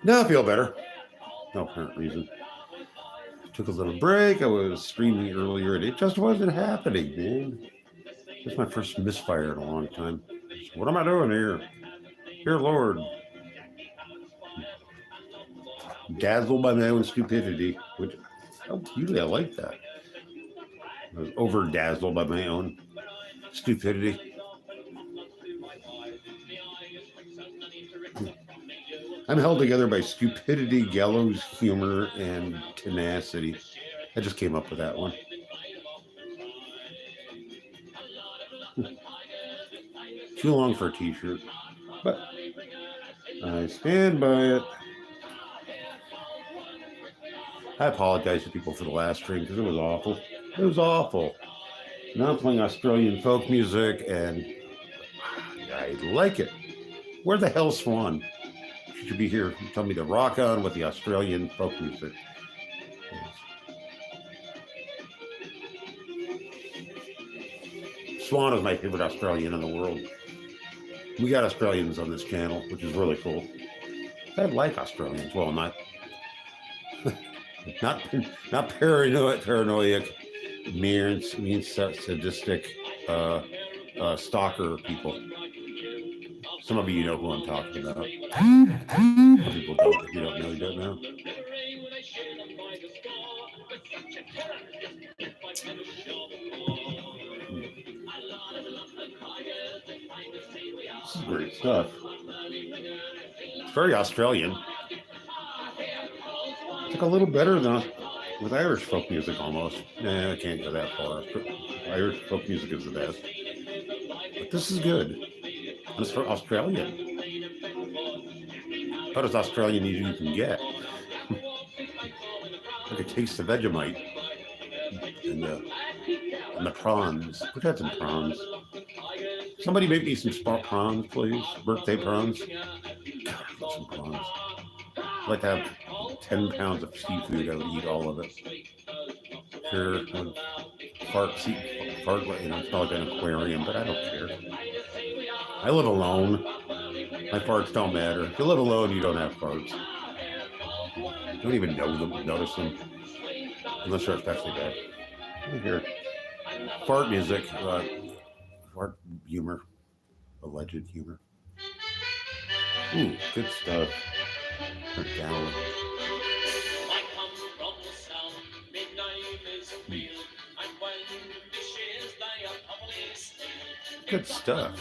Now I feel better. No apparent reason. Took a little break. I was streaming earlier, and it just wasn't happening, man. This is my first misfire in a long time. What am I doing here? Dear Lord. Dazzled by my own stupidity, which usually I like that. I was over dazzled by my own stupidity. I'm held together by stupidity, gallows humor, and tenacity. I just came up with that one. Too long for a t-shirt, but I stand by it. I apologize to people for the last stream because it was awful. It was awful. Now I'm playing Australian folk music and I like it. Where the hell's Swan? She should be here and tell me to rock on with the Australian folk music. Swan is my favorite Australian in the world. We got Australians on this channel, which is really cool. I like Australians. Well, not paranoid, mean, sadistic, stalker people. Some of you know who I'm talking about. Some people don't. If you don't know, you don't know. This is great stuff. It's very Australian. It's like a little better than with Irish folk music almost. Nah, I can't go that far. Irish folk music is the best. But this is good. And it's for Australian. About as Australian as you can get. I could taste the Vegemite and the prawns. We've had some prawns. Somebody make me some prawns, please. Birthday prawns. God, I love some prawns. I'd like to have 10 pounds of seafood. I would eat all of it. Sure, fart, it's not like an aquarium, but I don't care. I live alone. My farts don't matter. If you live alone, you don't have farts. You don't even notice them. Unless they're especially bad. Here. Fart music. Fart humor. Alleged humor. Ooh, good stuff. Down. Good stuff.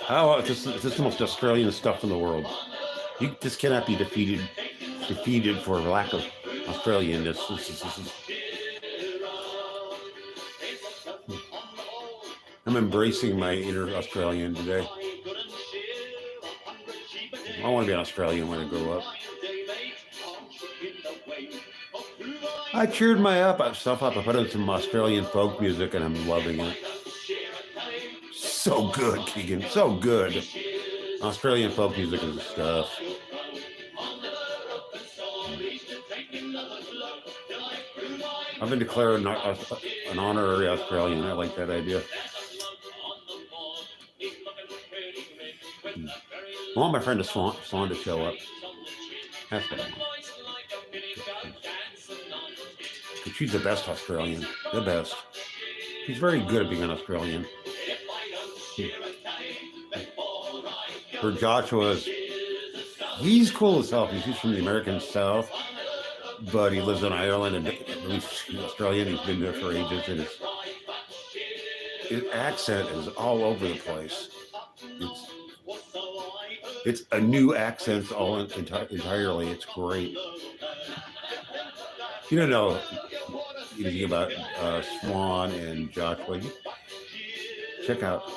Oh, this is the most Australian stuff in the world. This cannot be defeated for lack of Australianness. I'm embracing my inner Australian today. I want to be an Australian when I grow up. I cheered myself up. I put in some Australian folk music and I'm loving it. So good, Keegan. So good. Australian folk music is the stuff. I've been declared an honorary Australian. I like that idea. I want my friend Swan to show up. That's what I want. She's the best Australian. The best. She's very good at being an Australian. For Joshua's, he's cool as hell. He's from the American South, but he lives in Ireland and he's Australian. He's been there for ages, and his accent is all over the place. It's a new accent entirely. It's great. You don't know anything about Swan and Joshua. Check out.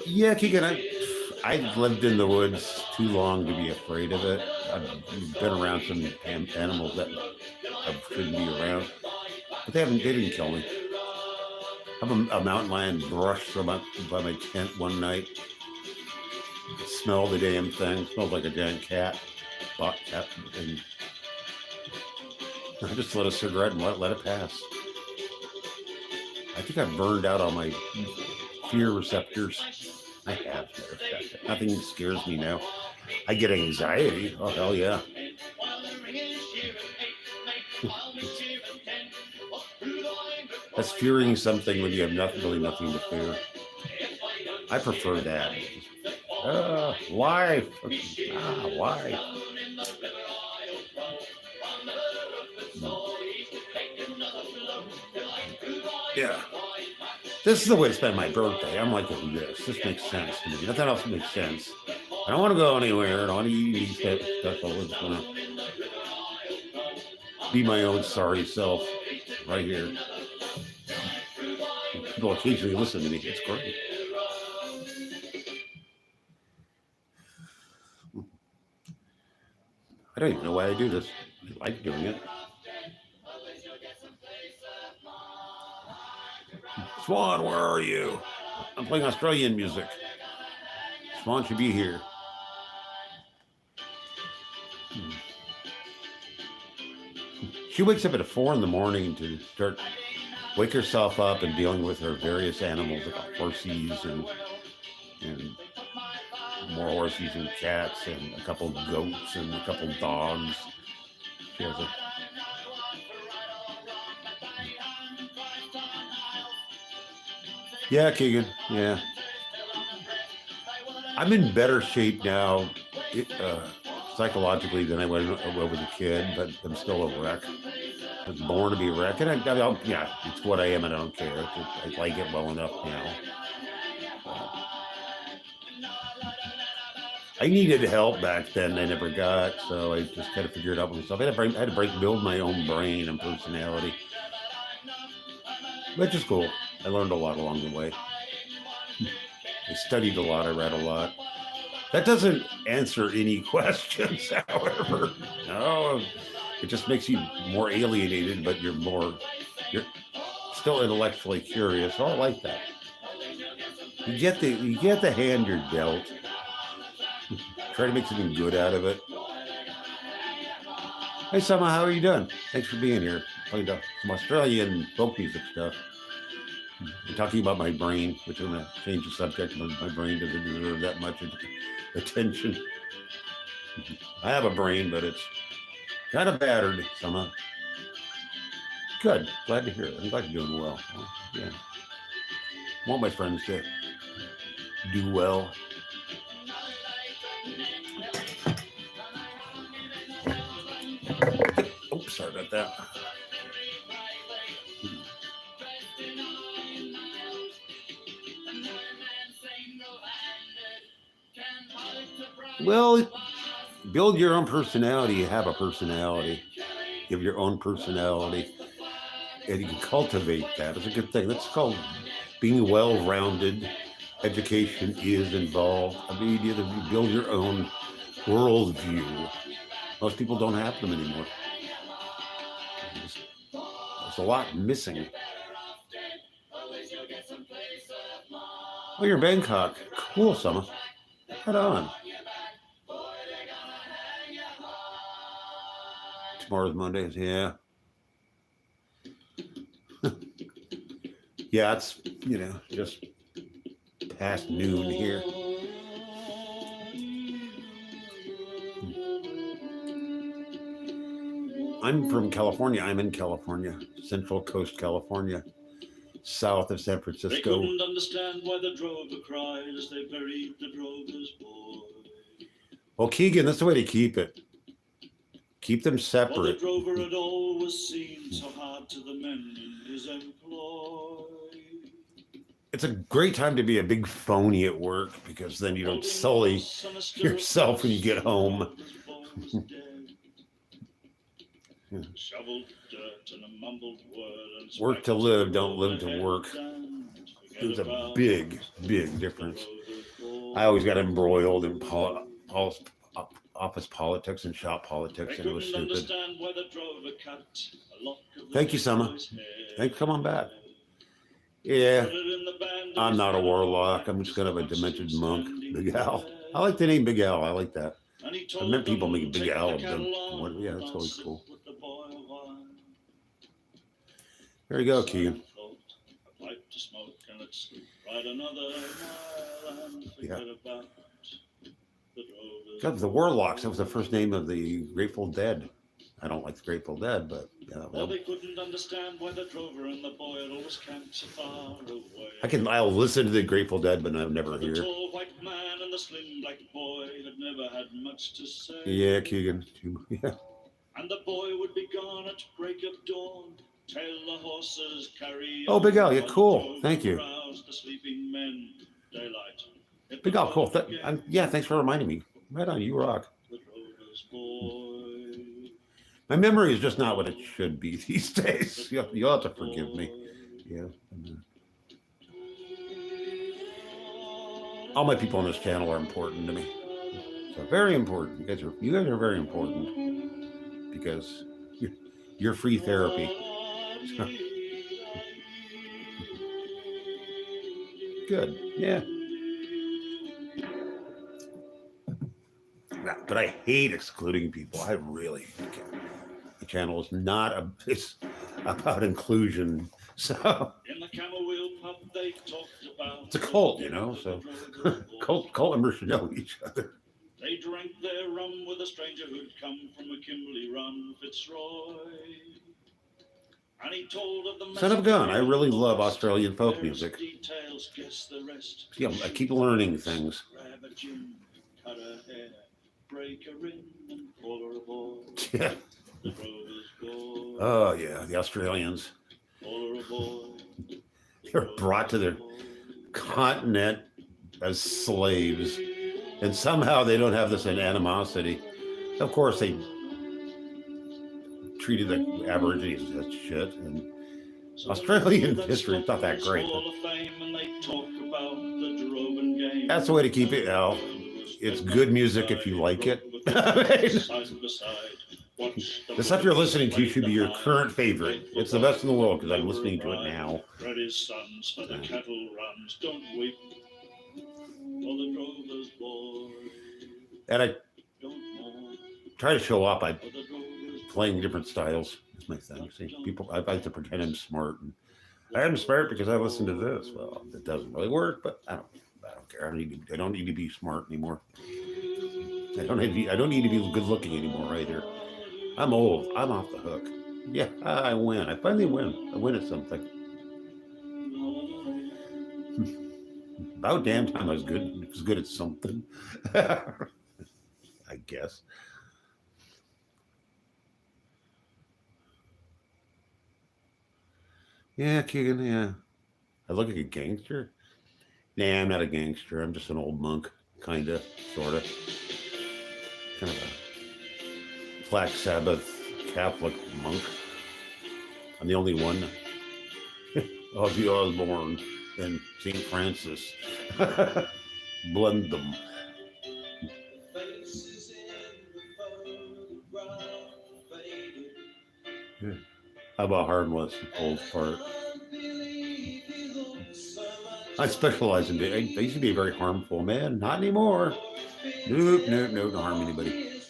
Yeah, Keegan, I've lived in the woods too long to be afraid of it. I've been around some animals that I shouldn't be around, but they didn't kill me. I have a mountain lion brushed by my tent one night. Smell the damn thing. Smelled like a giant cat. Cat, and I just lit a cigarette and let it pass. I think I've burned out all my fear receptors. I have. Nothing scares me now. I get anxiety. Oh, hell yeah. That's fearing something when you have really nothing to fear. I prefer that. Life. Life. Yeah. This is the way to spend my birthday. I'm like, this makes sense to me. Nothing else makes sense. I don't want to go anywhere. I don't want to eat stuff. I just want to be my own sorry self right here. People occasionally listen to me. It's great. I don't even know why I do this. I like doing it. Swan, where are you? I'm playing Australian music. Swan should be here. She wakes up at 4 a.m. to wake herself up and dealing with her various animals, like horses and more horses and cats and a couple of goats and a couple of dogs. She has Yeah, Keegan. Yeah. I'm in better shape now, psychologically, than I was a kid, but I'm still a wreck. I was born to be a wreck, and it's what I am, and I don't care. I like it well enough now. I needed help back then. I never got, so I just kind of figured it out myself. I had to build my own brain and personality, which is cool. I learned a lot along the way. I studied a lot. I read a lot. That doesn't answer any questions, however. No, it just makes you more alienated, but you're still intellectually curious. Oh, I like that. You get the hand you're dealt. Try to make something good out of it. Hey, Summer, how are you doing? Thanks for being here. Playing some Australian folk music stuff. I'm talking about my brain, which I'm going to change the subject. My brain doesn't deserve that much attention. I have a brain, but it's kind of battered, Summer. Good. Glad to hear it. I'm glad you're doing well. Yeah. I want my friends to do well. Oops, sorry about that. Well, build your own personality. You have a personality. You have your own personality. And you can cultivate that. It's a good thing. That's called being well-rounded. Education is involved. I mean, you build your own worldview. Most people don't have them anymore. There's a lot missing. Oh, you're in Bangkok. Cool, Summer. Head on. Tomorrow's Monday. Yeah. Yeah, it's, just past noon here. I'm from California. I'm in California, Central Coast, California, south of San Francisco. They couldn't understand why the drover cried as they buried the drover's boy. Well, Keegan, that's the way to keep it. Keep them separate. For the drover had always seemed so hard to the men in his employ. It's a great time to be a big phony at work, because then you don't sully yourself when you get home. Shoveled dirt and a mumbled word. Work to live, don't live to work. There's a big, big difference. I always got embroiled in office politics and shop politics, and it was stupid. Understand why the drover cut a lock of the Thank you, Summer. boy's hair. Hey, come on back. Yeah, Put it in the band of I'm his not a brother, warlock. I'm just kind of a demented monk. Big Al. I like the name Big Al. I like that. and he I told met people them, making Big "Take Al. the cattle on, Yeah, that's I'll always sit cool. with the boy a while." There you go, Keegan. A pipe to smoke, and let's ride another mile and Yeah. forget about the drovers. God, the Warlocks. That was the first name of the Grateful Dead. I don't like the Grateful Dead, but Well, they couldn't understand why the drover and the boy had always camped so far away. I'll listen to the Grateful Dead, but I'll never The hear. tall white man and the slim black boy had never had much to say. Yeah, Keegan. Yeah. And the boy would be gone at break of dawn. Tell the horses carry Oh, Big Al, yeah, on, while cool. the drover Thank you. roused the sleeping men. Daylight. Hit Big the Al, cool. road again, Yeah, thanks for reminding me. Right on, you rock. the drover's boy. My memory is just not what it should be these days. You'll have to forgive me. Yeah. All my people on this channel are important to me. So very important. You guys are very important because you're free therapy. Good. Yeah. But I hate excluding people. I really can't. The channel is not it's about inclusion. So In the camel wheel pub, they talked about it's a cult, you know. So cult members should know each other. They drank their rum with a stranger who'd come from a Kimberley run, Fitzroy. And he told of the Son of a gun, I really love Australian folk music. Details, guess the rest. Yeah, I keep learning things. Grab a gin, cut her hair, break her in, and call her a boy. Yeah. The drover's boy. Oh yeah, the Australians. Call her a boy. They're brought to their continent as slaves, and somehow they don't have this animosity. Of course, they treated the Aborigines as shit, and Australian history is not that great. That's the way to keep it, Al. It's good music if you like it. The stuff you're listening to should be your current favorite. It's the best in the world because I'm listening to it now. His sons for the cattle runs, don't weep for the drover's boy. And I Don't mourn try to show up by for the drover's playing different styles. That's my thing. See, people, I like to pretend I'm smart. And I'm smart because I listen to this. Well, it doesn't really work, but I don't care. I don't need to be smart anymore. I don't need to be good looking anymore either. I'm old. I'm off the hook. Yeah, I win. I finally win. I win at something. About damn time I was good. As good at something. I guess. Yeah, Keegan, yeah. I look like a gangster. Nah, I'm not a gangster. I'm just an old monk. Kinda, sorta. Kind of a Black Sabbath Catholic monk. I'm the only one. Ozzy Osbourne and St. Francis. Blend them. Yeah. How about harmless, old fart? I specialize in I used to be a very harmful man. Not anymore. Nope, don't harm anybody.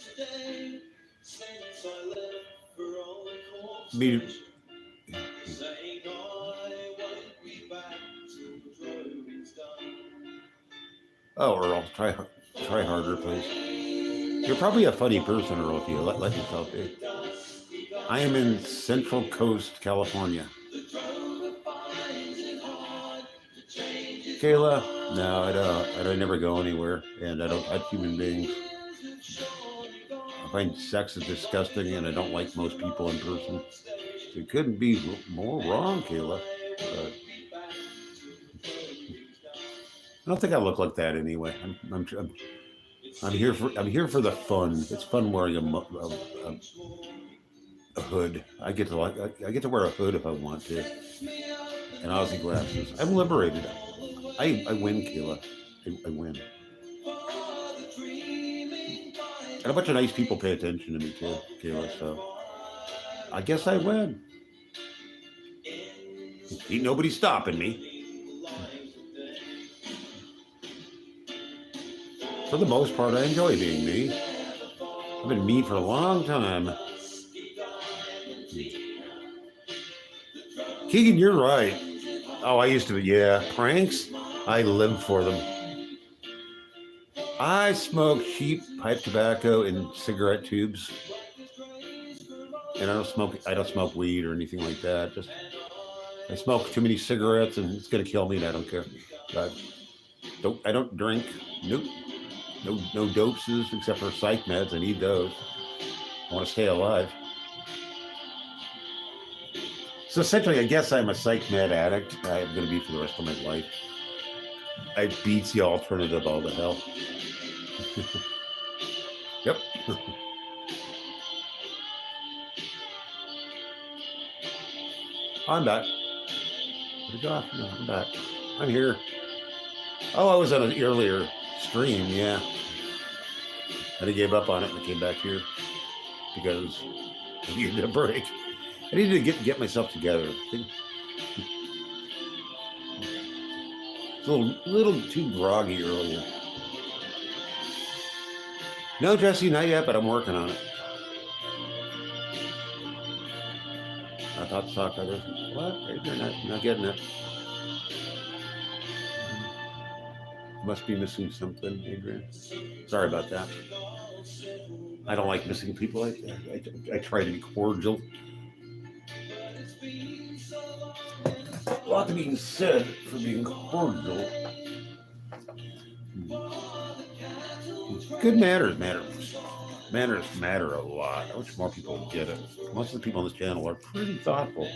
Me. Oh, Earl, try harder, please. You're probably a funny person, Earl, if you let yourself be. I am in Central Coast, California. Kayla, no, I don't. I never go anywhere, and I don't touch human beings. I find sex is disgusting, and I don't like most people in person. It couldn't be more wrong, Kayla. But I don't think I look like that anyway. I'm here for the fun. It's fun wearing a hood. I get to wear a hood if I want to, and Aussie glasses. I'm liberated. I win, Kayla. I win. And a bunch of nice people pay attention to me too, Kayla. So I guess I win. Ain't nobody stopping me. For the most part, I enjoy being me. I've been me for a long time. Keegan, you're right. Oh, I used to be, yeah. Pranks, I live for them. I smoke cheap pipe tobacco in cigarette tubes. And I don't smoke weed or anything like that. Just I smoke too many cigarettes and it's gonna kill me and I don't care. But I don't drink. Nope. No doses except for psych meds. I need those. I want to stay alive. So essentially, I guess I'm a psych med addict. I'm going to be for the rest of my life. I beats the alternative all to hell. Yep. I'm back. Where'd it go? No, I'm back. I'm here. Oh, I was on an earlier stream, yeah. And I gave up on it and I came back here because I needed a break. I needed to get myself together. It's a little too groggy earlier. No, Jesse, not yet, but I'm working on it. I thought soccer. What? You're not getting it. Must be missing something, Adrian. Sorry about that. I don't like missing people. I try to be cordial. A lot to be said for being cordial. Good manners matter. Manners matter a lot. I wish more people would get it. Most of the people on this channel are pretty thoughtful.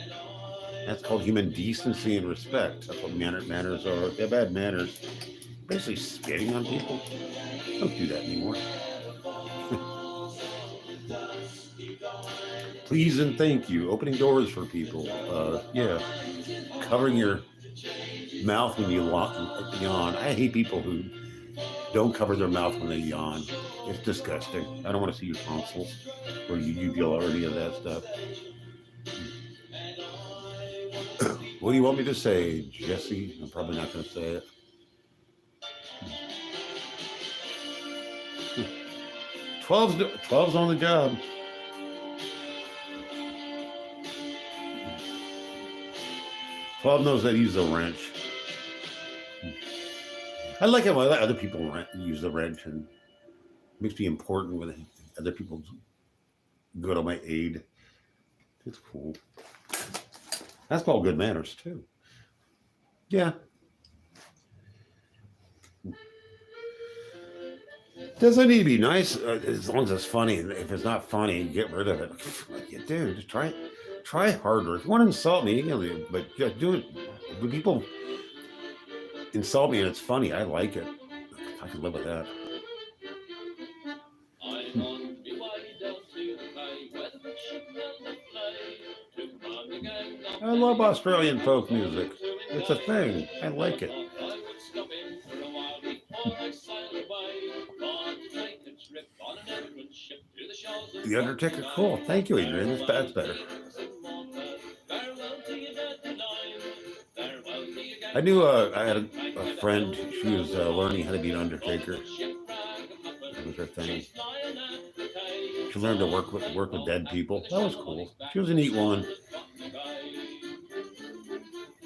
That's called human decency and respect. That's what manners are. They're bad manners. Basically spitting on people. Don't do that anymore. Please and thank you. Opening doors for people. Yeah. Covering your mouth when you yawn. I hate people who don't cover their mouth when they yawn. It's disgusting. I don't want to see your tonsils or your uvula or any of that stuff. What do you want me to say, Jesse? I'm probably not going to say it. 12's on the job. Bob knows how to use a wrench. I like it when other people use the wrench, and it makes me important when other people go to my aid. It's cool. That's called good manners too. Yeah. Doesn't need to be nice as long as it's funny. If it's not funny, get rid of it. Dude, just try harder. If you want to insult me, but just do it. When people insult me and it's funny, I like it. I can live with that. I love Australian folk music. It's a thing. I like it. The Undertaker, cool. Thank you, Adrian. That's better. I knew I had a friend. She was learning how to be an Undertaker. That was her thing. She learned to work with dead people. That was cool. She was a neat woman.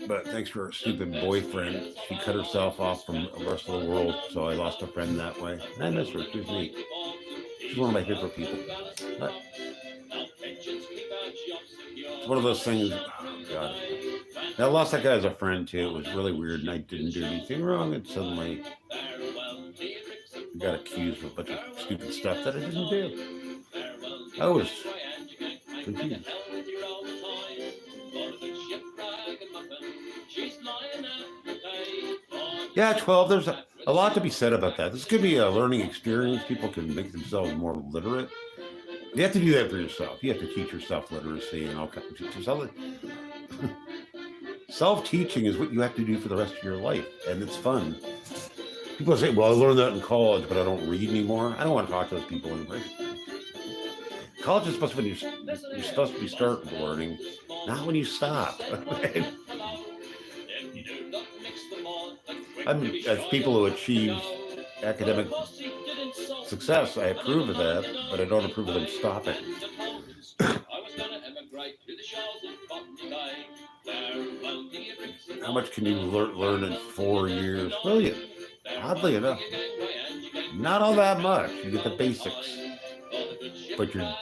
But thanks to her stupid boyfriend, she cut herself off from the rest of the world. So I lost a friend that way. And I miss her. She was neat. She's one of my favorite people. But it's one of those things. Oh God. I lost that guy as a friend too. It was really weird, and I didn't do anything wrong. And suddenly, I got accused of a bunch of stupid stuff that I didn't do. I was confused. Yeah, 12. There's a lot to be said about that. This could be a learning experience. People can make themselves more literate. You have to do that for yourself. You have to teach yourself literacy and all kinds of stuff. Self-teaching is what you have to do for the rest of your life, and it's fun. People say, well, I learned that in college, but I don't read anymore. I don't want to talk to those people anyway. College is supposed to be you're supposed to be start learning, not when you stop. I mean, as people who achieve academic success, I approve of that, but I don't approve of them stopping. How much can you learn in 4 years? Will you? Oddly enough, not all that much. You get the basics, but you're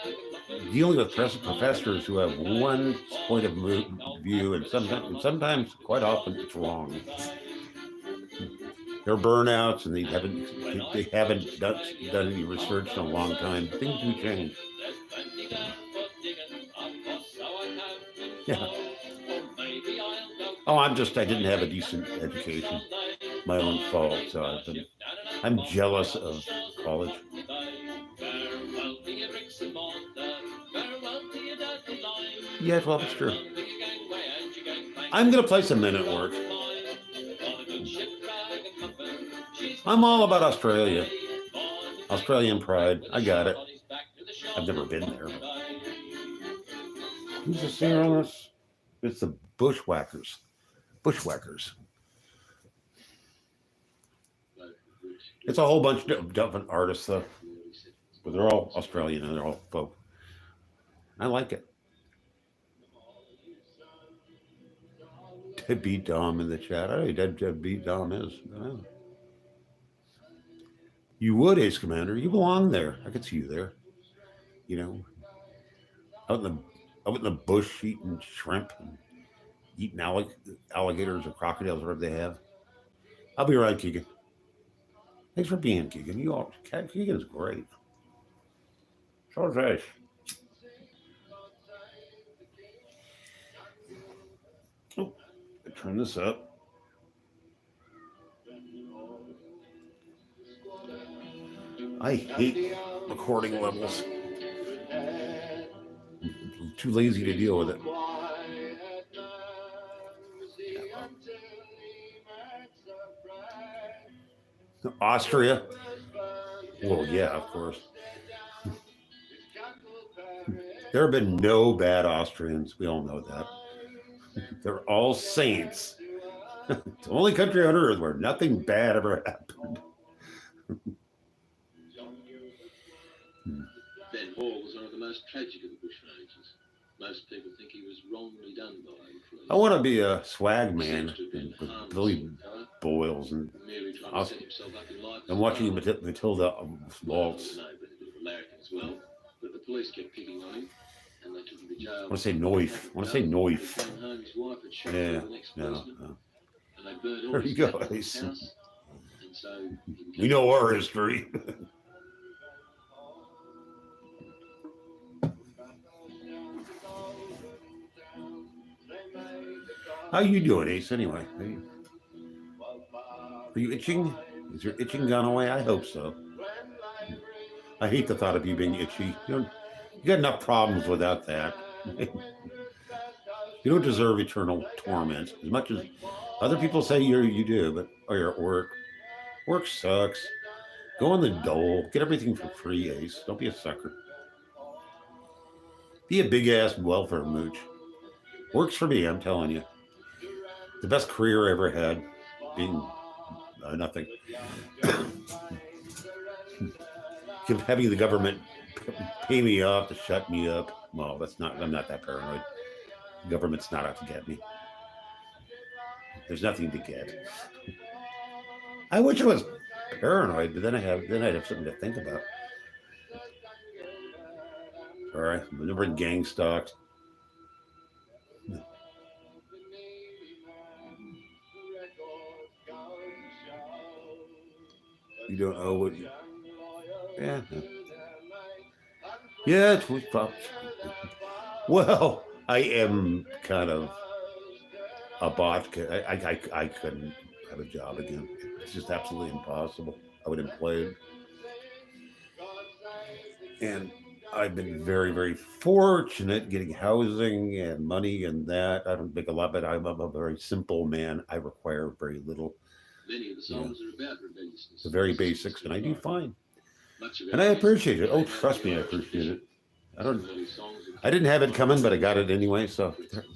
dealing with professors who have one point of view, and sometimes, quite often, it's wrong. They're burnouts, and they haven't done any research in a long time. Things do change. Yeah. Oh, I didn't have a decent education. My own fault. So I'm jealous of college. Yeah, well, it's true. I'm going to play some Men at Work. I'm all about Australia. Australian pride. I got it. I've never been there. Who's the singer on this? It's the Bushwhackers. Bushwhackers. It's a whole bunch of different artists, though. But they're all Australian and they're all folk. I like it. Deadbeat Dom in the chat. I don't know who Deadbeat Dom is. You would, Ace Commander. You belong there. I could see you there. You know, out in the bush eating shrimp and eating alligators or crocodiles, whatever they have. I'll be right, Keegan. Thanks for being, Keegan. Keegan's great. So is Ace. Oh, turn this up. I hate recording levels. I'm too lazy to deal with it. Austria? Well, yeah, of course. There have been no bad Austrians. We all know that. They're all saints. It's the only country on earth where nothing bad ever happened. Ben Hall was one of the most tragic of the bushrangers. Most people think he was wrongly done by the police. I want to be a swag man with Billy Boyles and I'm watching Matilda Waltz. But the police kept picking on him and they took him to jail. I want to say Noif. Yeah, no. And they burned all There you go, his Ace. house. And so We know our history. How you doing, Ace, anyway? Are you itching? Is your itching gone away? I hope so. I hate the thought of you being itchy. You got enough problems without that. You don't deserve eternal torment. As much as other people say you do, but you're at work. Work sucks. Go on the dole. Get everything for free, Ace. Don't be a sucker. Be a big-ass welfare mooch. Works for me, I'm telling you. The best career I ever had, being nothing. Having the government pay me off to shut me up. Well, I'm not that paranoid. The government's not out to get me. There's nothing to get. I wish I was paranoid, but then I'd have something to think about. All right, remember gang stalks. You don't know what you... Yeah. Yeah, it's well, I am kind of a bot. I couldn't have a job again. It's just absolutely impossible. I would implode. And I've been very, very fortunate getting housing and money and that. I don't make a lot, but I'm a very simple man. I require very little. Many of the songs are about rebelliousness. The very basics, and I do fine. Much of And I our appreciate it. Oh, music is trust me, I about appreciate it. I don't. Some early songs of I didn't have it coming, but I got it anyway. So,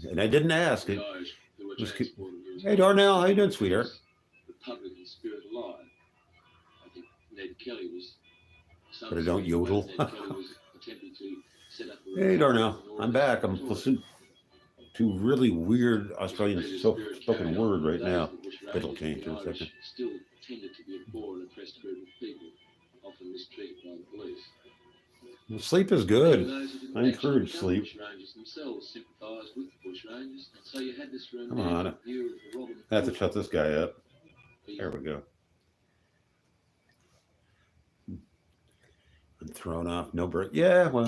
and I didn't ask it. guys who were was transported here. Hey, Darnell, how you doing, sweetheart? Republican spirit alive. I think Ned Kelly was. But I don't yodel. Ned Kelly was attempting to set up a Hey, Darnell, Republican I'm back. I'm organization. listening to really weird Australian spoken word right now. It'll change in a second. Still tended to be a poor and oppressed group of people, often mistreated by the police. Well, sleep is Even good. those who didn't I actually encourage become sleep. Bushrangers themselves sympathised with the bushrangers, and so you had this Come on. romantic view of the Robin I have to Hood shut this guy up. piece. There we go. I'm thrown off. No break. Yeah, well,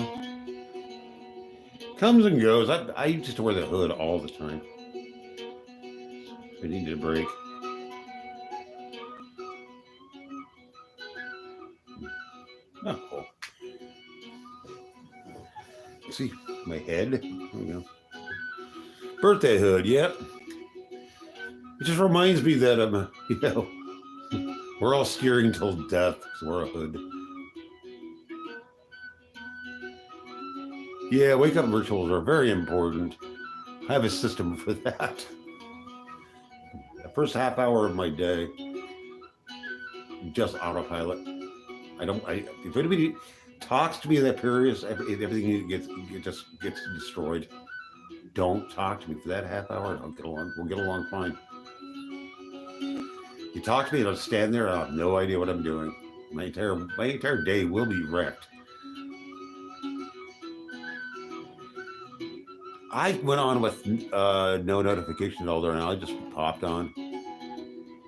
comes and goes. I used to wear the hood all the time. I needed a break. Oh, cool. See my head. There we go. Birthday hood. Yep. It just reminds me that I'm, we're all steering till death because we're a hood. Yeah, wake up rituals are very important. I have a system for that. The first half hour of my day, just autopilot. If anybody talks to me in that period, everything just gets destroyed. Don't talk to me for that half hour. I'll get along. We'll get along fine. You talk to me, I'll stand there. I have no idea what I'm doing. My entire day will be wrecked. I went on with no notification at all there, and I just popped on,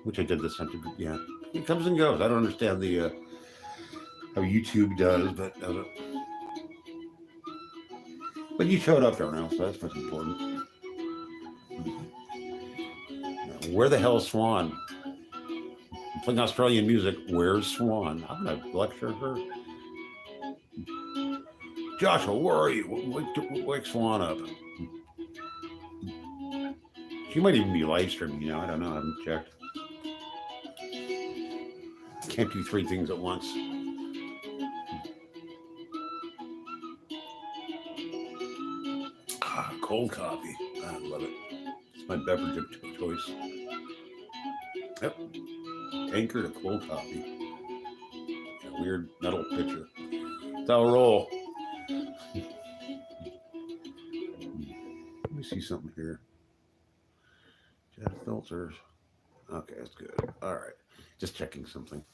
which I did this time. Yeah, it comes and goes. I don't understand the how YouTube does, but you showed up there now, so that's what's important. Where the hell is Swan? I'm playing Australian music. Where's Swan? I'm gonna lecture her. Joshua, where are you? Wake Swan up. She might even be live streaming, I don't know. I haven't checked. Can't do three things at once. Cold coffee. I love it. It's my beverage of choice. Yep. Tankard of cold coffee. A weird metal pitcher. That's how I roll. Let me see something here. Jet filters. Okay, that's good. All right. Just checking something.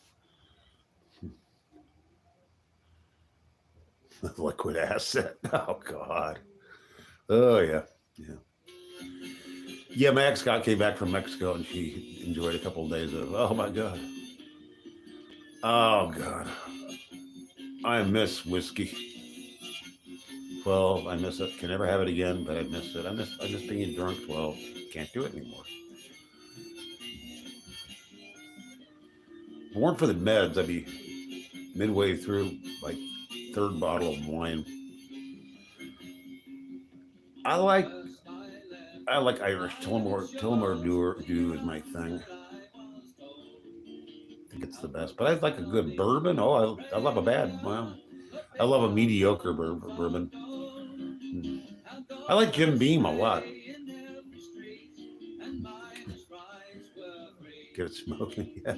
Liquid asset. Oh, God. Oh, yeah. Yeah, my ex came back from Mexico and she enjoyed a couple of days of, oh, my God. Oh, God. I miss whiskey. Well, I miss it. Can never have it again, but I miss it. I miss being drunk. Well, can't do it anymore. If it weren't for the meds, I'd be midway through my third bottle of wine. I like Irish. Tullamore Dew is my thing. I think it's the best. But I like a good bourbon. Oh, I love a bad. Well, I love a mediocre bourbon. I like Jim Beam a lot. Get it smoking. Yeah.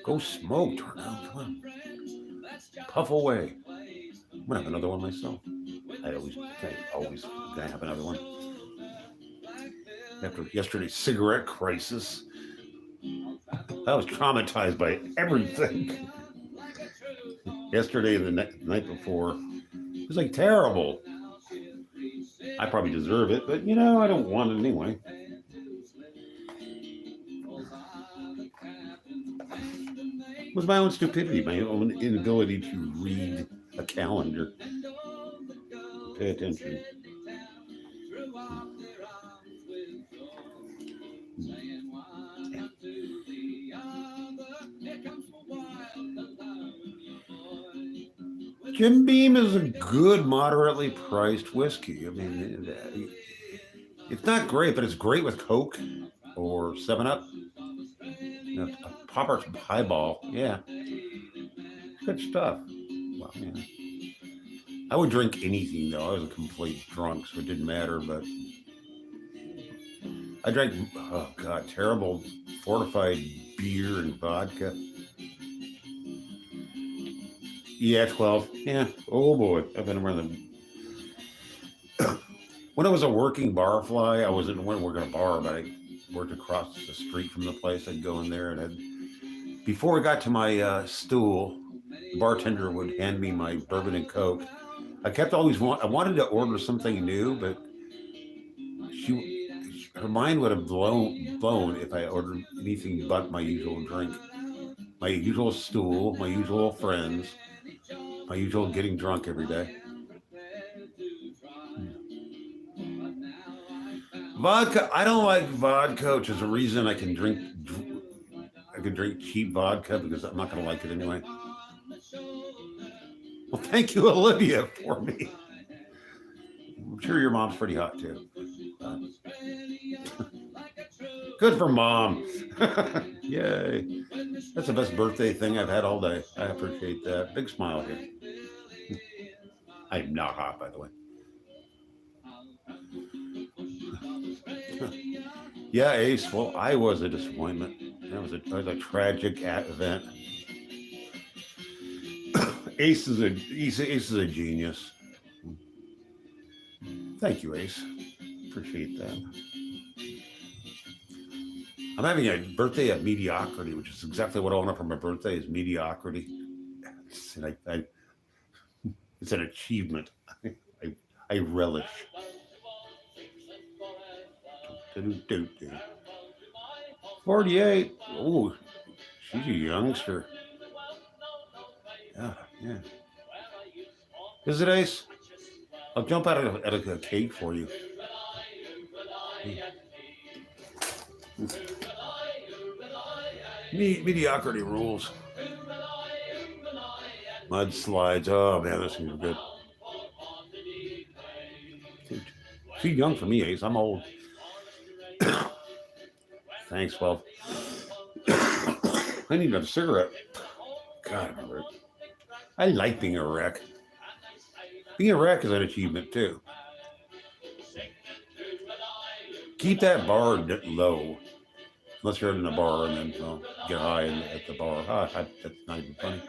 Go smoke, Darnell. Come on. Puff away. I'm gonna have another one myself. I always gonna have another one. After yesterday's cigarette crisis, I was traumatized by everything. Yesterday and the night before, it was like terrible. I probably deserve it, but I don't want it anyway. It was my own stupidity, my own inability to read a calendar. Pay attention. Jim Beam is a good, moderately priced whiskey. I mean, it's not great, but it's great with Coke or 7-Up. A Popper's highball. Yeah. Good stuff. Well, yeah. I would drink anything though. I was a complete drunk, so it didn't matter. But I drank, oh God, terrible fortified beer and vodka. Yeah, 12. Yeah. Oh boy, I've been around the. When I was a working barfly, I wasn't working a bar, but I worked across the street from the place. I'd go in there and before I got to my stool, the bartender would hand me my bourbon and Coke. I kept always I wanted to order something new, but her mind would have blown if I ordered anything but my usual drink, my usual stool, my usual friends, my usual getting drunk every day. Vodka, I don't like vodka, which is a reason I can drink cheap vodka because I'm not going to like it anyway. Well, thank you, Olivia, for me. I'm sure your mom's pretty hot too. Good for mom. Yay. That's the best birthday thing I've had all day. I appreciate that. Big smile here. I'm not hot, by the way. Yeah, Ace. Well, I was a disappointment. That was a tragic event. Ace is a genius. Thank you, Ace. Appreciate that. I'm having a birthday of mediocrity, which is exactly what I want for my birthday is mediocrity. It's an achievement. I relish. 48. Oh, she's a youngster. Yeah. Is it, Ace? I'll jump out at a cake for you. Mediocrity rules. Mudslides. Oh man, this is good. She's young for me, Ace. I'm old. Thanks, well. I need a cigarette. God, I like being a wreck. Being a wreck is an achievement too. Keep that bar low. Unless you're in a bar and then get high at the bar. That's not even funny.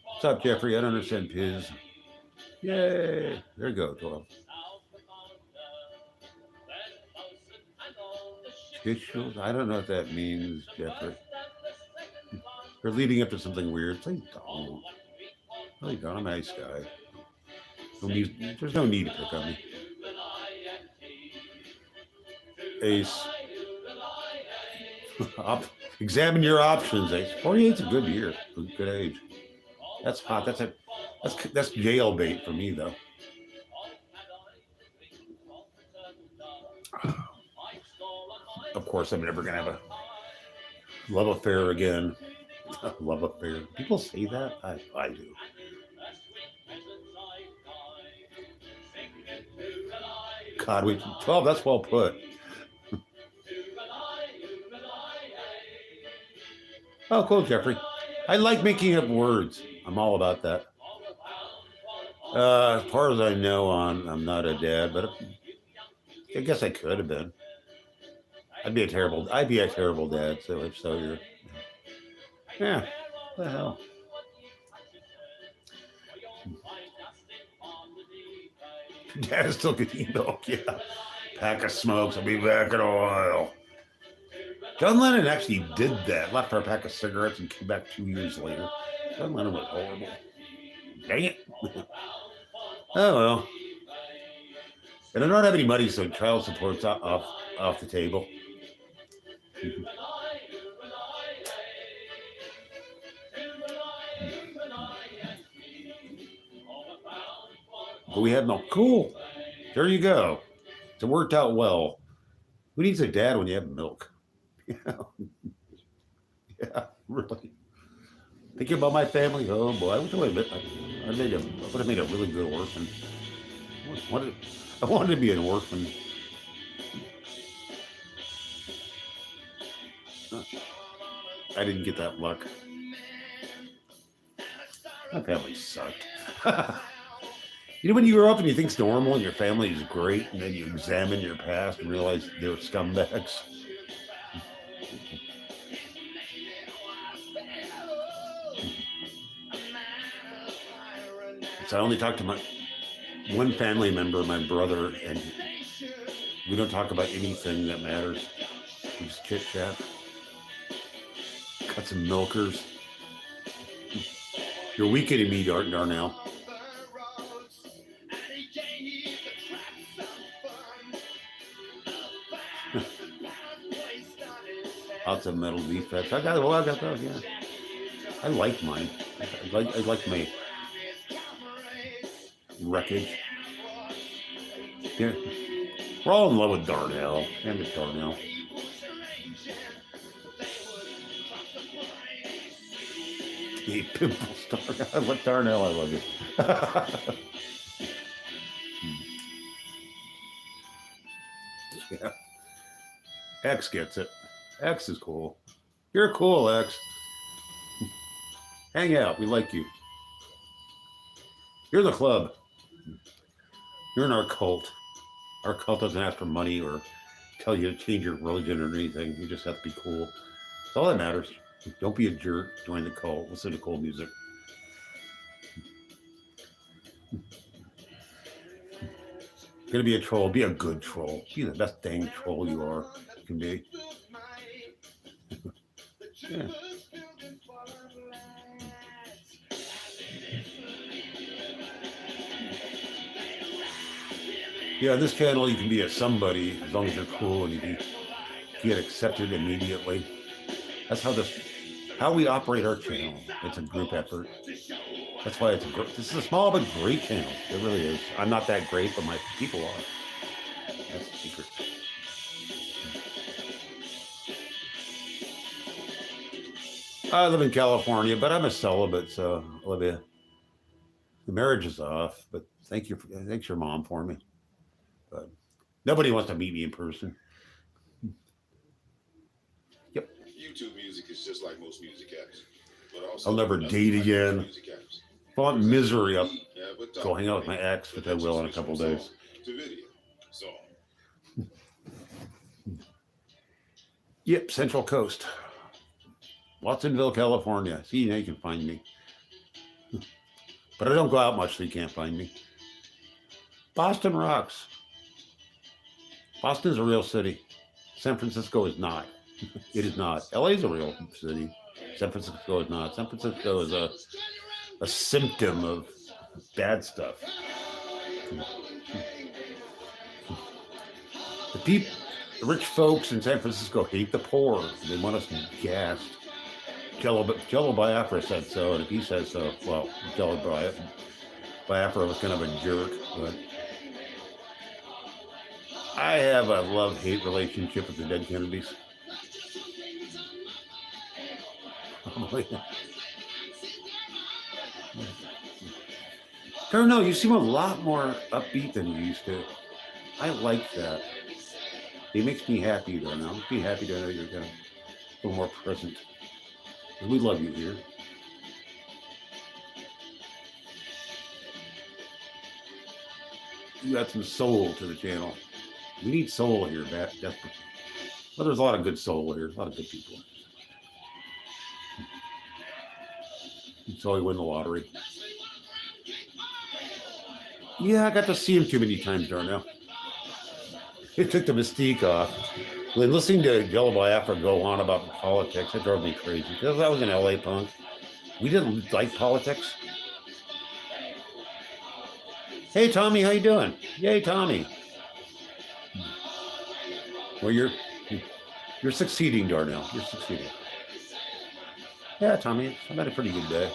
What's up, Jeffrey? I don't understand Piz. Yay. There you go, 12. Officials? I don't know what that means, Jeffrey. You're leading up to something weird. Please don't. Really don't. I'm a nice guy. There's no need to pick on me. Ace. Examine your options, Ace. 48's a good year. Good age. That's hot. That's jail bait for me, though. Of course, I'm never going to have a love affair again. Love affair. People say that? I do. God, 12, that's well put. Oh, cool, Jeffrey. I like making up words. I'm all about that. As far as I know, I'm not a dad, but I guess I could have been. I'd be a terrible dad. So if so, you're. Yeah. What the hell? Dad is still getting milk. Yeah. Pack of smokes. I'll be back in a while. John Lennon actually did that. Left for a pack of cigarettes and came back 2 years later. John Lennon was horrible. Dang it. Oh well. And I don't have any money, so child support's off the table. But we had milk. Cool. There you go. It worked out well. Who needs a dad when you have milk? Yeah, really. Thinking about my family. Oh boy, I wish I would have made a really good orphan. I wanted to be an orphan. I didn't get that luck. My family sucked. You know, when you grow up and you think it's normal and your family is great, and then you examine your past and realize they're scumbags. So I only talked to my one family member, my brother, and we don't talk about anything that matters. We just chit chat. Got some milkers. You're weakening me, Darnell. Lots of metal defects. I got those, yeah. I like mine. I like my wreckage. Yeah. We're all in love with Darnell. And with Darnell. Hey, pimple star. I love Darnell. I love it. Yeah. X gets it. X is cool. You're cool, X. Hang out. We like you. You're in the club. You're in our cult. Our cult doesn't ask for money or tell you to change your religion or anything. You just have to be cool. That's all that matters. Don't be a jerk. Join the cult. Listen to cool music. Gonna be a troll. Be a good troll. Be the best dang troll you are. You can be. Yeah. Yeah, on this channel you can be a somebody as long as you're cool and you can get accepted immediately. That's how we operate our channel. It's a group effort. That's why this is a small but great channel. It really is. I'm not that great, but my people are. That's the secret. I live in California, but I'm a celibate, so Olivia, the marriage is off. But thanks your mom for me. But nobody wants to meet me in person. Yep. YouTube music is just like most music apps. But also I'll never date again. If I want misery, I'll go hang out with my ex, which I will in a couple days. To video. So. Yep, Central Coast. Watsonville, California. See, now you can find me. But I don't go out much, so you can't find me. Boston rocks. Boston is a real city. San Francisco is not. It is not. LA is a real city. San Francisco is not. San Francisco is a symptom of bad stuff. The rich folks in San Francisco hate the poor. They want us gassed. Jello Biafra said so, and if he says so, well, Jello Biafra was kind of a jerk, but I have a love-hate relationship with the dead Kennedys. Darnell, you seem a lot more upbeat than you used to. I like that. It makes me happy, Darnell. It makes me happy to know you're kind of a little more present. And we love you here. You got some soul to the channel. We need soul here, desperate. Well, there's a lot of good soul here, a lot of good people. So we win the lottery. Yeah, I got to see him too many times, Darnell. It took the mystique off. When listening to Jello Biafra go on about politics, it drove me crazy. Because I was an LA punk. We didn't like politics. Hey, Tommy, how you doing? Yay, Tommy. Well, you're succeeding, Darnell. You're succeeding. Yeah, Tommy, I've had a pretty good day.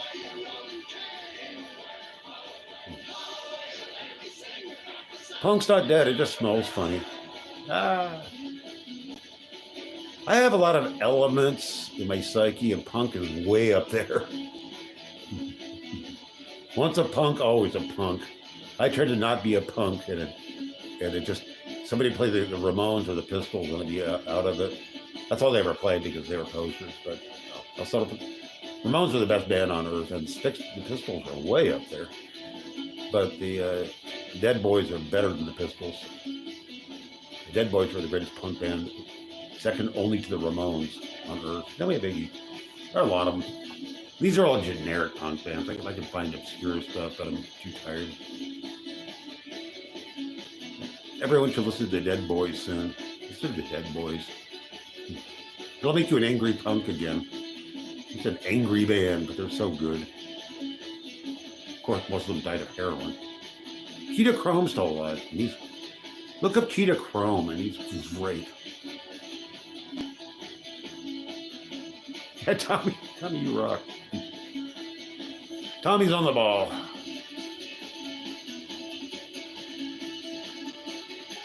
Punk's not dead. It just smells funny. I have a lot of elements in my psyche, and punk is way up there. Once a punk, always a punk. I tried to not be a punk, and it just, somebody play the Ramones or the Pistols, and I'd be out of it. That's all they ever played because they were posters. But I'll settle. Ramones are the best band on earth, and the Pistols are way up there. But the Dead Boys are better than the Pistols. The Dead Boys were the greatest punk band, second only to the Ramones on earth. Then we have Iggy. There are a lot of them. These are all generic punk bands. I can find obscure stuff, but I'm too tired. Everyone should listen to the Dead Boys soon. Listen to the Dead Boys. It'll make you an angry punk again. It's an angry band, but they're so good. Of course, most of them died of heroin. Cheetah Chrome's still alive. Look up Cheetah Chrome, and he's great. Yeah, Tommy, you rock. Tommy's on the ball.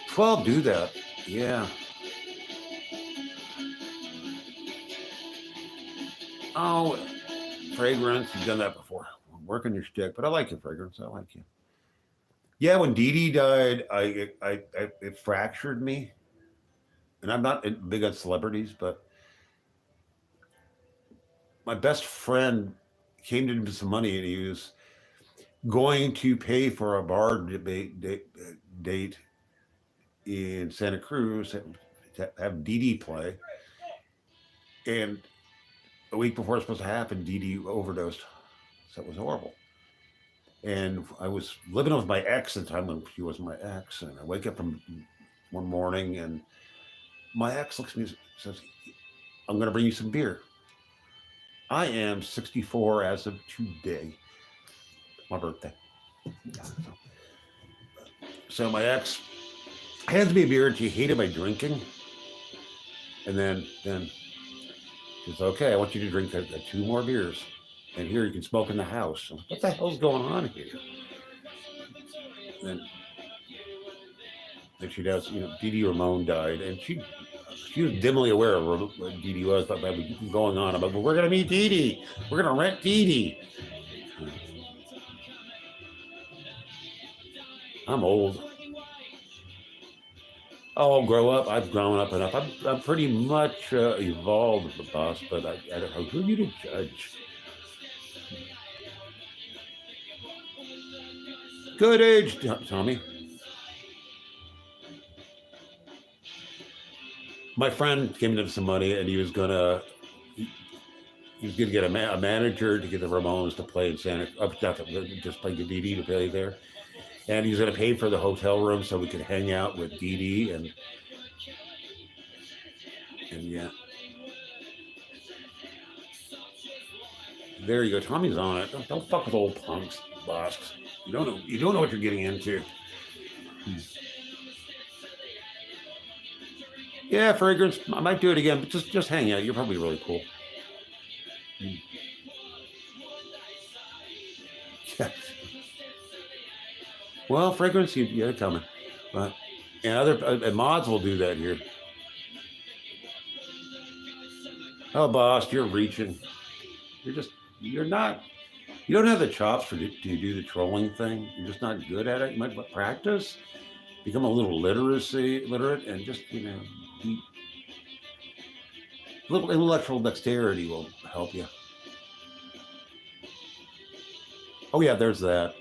12 do that. Yeah. Oh, Fragrance, you've done that before. Working your shtick, but I like your Fragrance. I like you. Yeah, when Dee Dee died, it fractured me. And I'm not big on celebrities, but my best friend came to him with some money, and he was going to pay for a bar date in Santa Cruz to have Dee Dee play. And a week before it's supposed to happen, Dee Dee overdosed. So it was horrible. And I was living with my ex at the time when she was my ex. And I wake up from one morning, and my ex looks at me and says, I'm going to bring you some beer. I am 64 as of today. My birthday. Yeah, so my ex hands me a beer, and she hated my drinking. And then she says, okay, I want you to drink 2 more beers. And here you can smoke in the house. What the hell's going on here? And she does, Dee Dee Ramone died, and she was dimly aware of what Dee Dee was, but we keep going on about, well, we're going to meet Dee Dee. We're going to rent Dee Dee. I'm old. Oh, I'll grow up. I've grown up enough. I'm pretty much evolved, the boss, but I don't know. Who are you to judge? Good age, Tommy. My friend came in with some money, and he was gonna get a manager to get the Ramones to play in just play the Dee Dee to play there, and he was gonna pay for the hotel room so we could hang out with Dee Dee and yeah. There you go. Tommy's on it. Don't fuck with old punks, boss. You don't know what you're getting into. Yeah, Fragrance. I might do it again, but just hang out. You're probably really cool. Yeah. Well, Fragrance, you got coming. But and mods will do that here. Oh, boss, you're reaching. You don't have the chops to do the trolling thing. You're just not good at it. You might practice, become a little literate, and just, a little intellectual dexterity will help you. Oh yeah, there's that.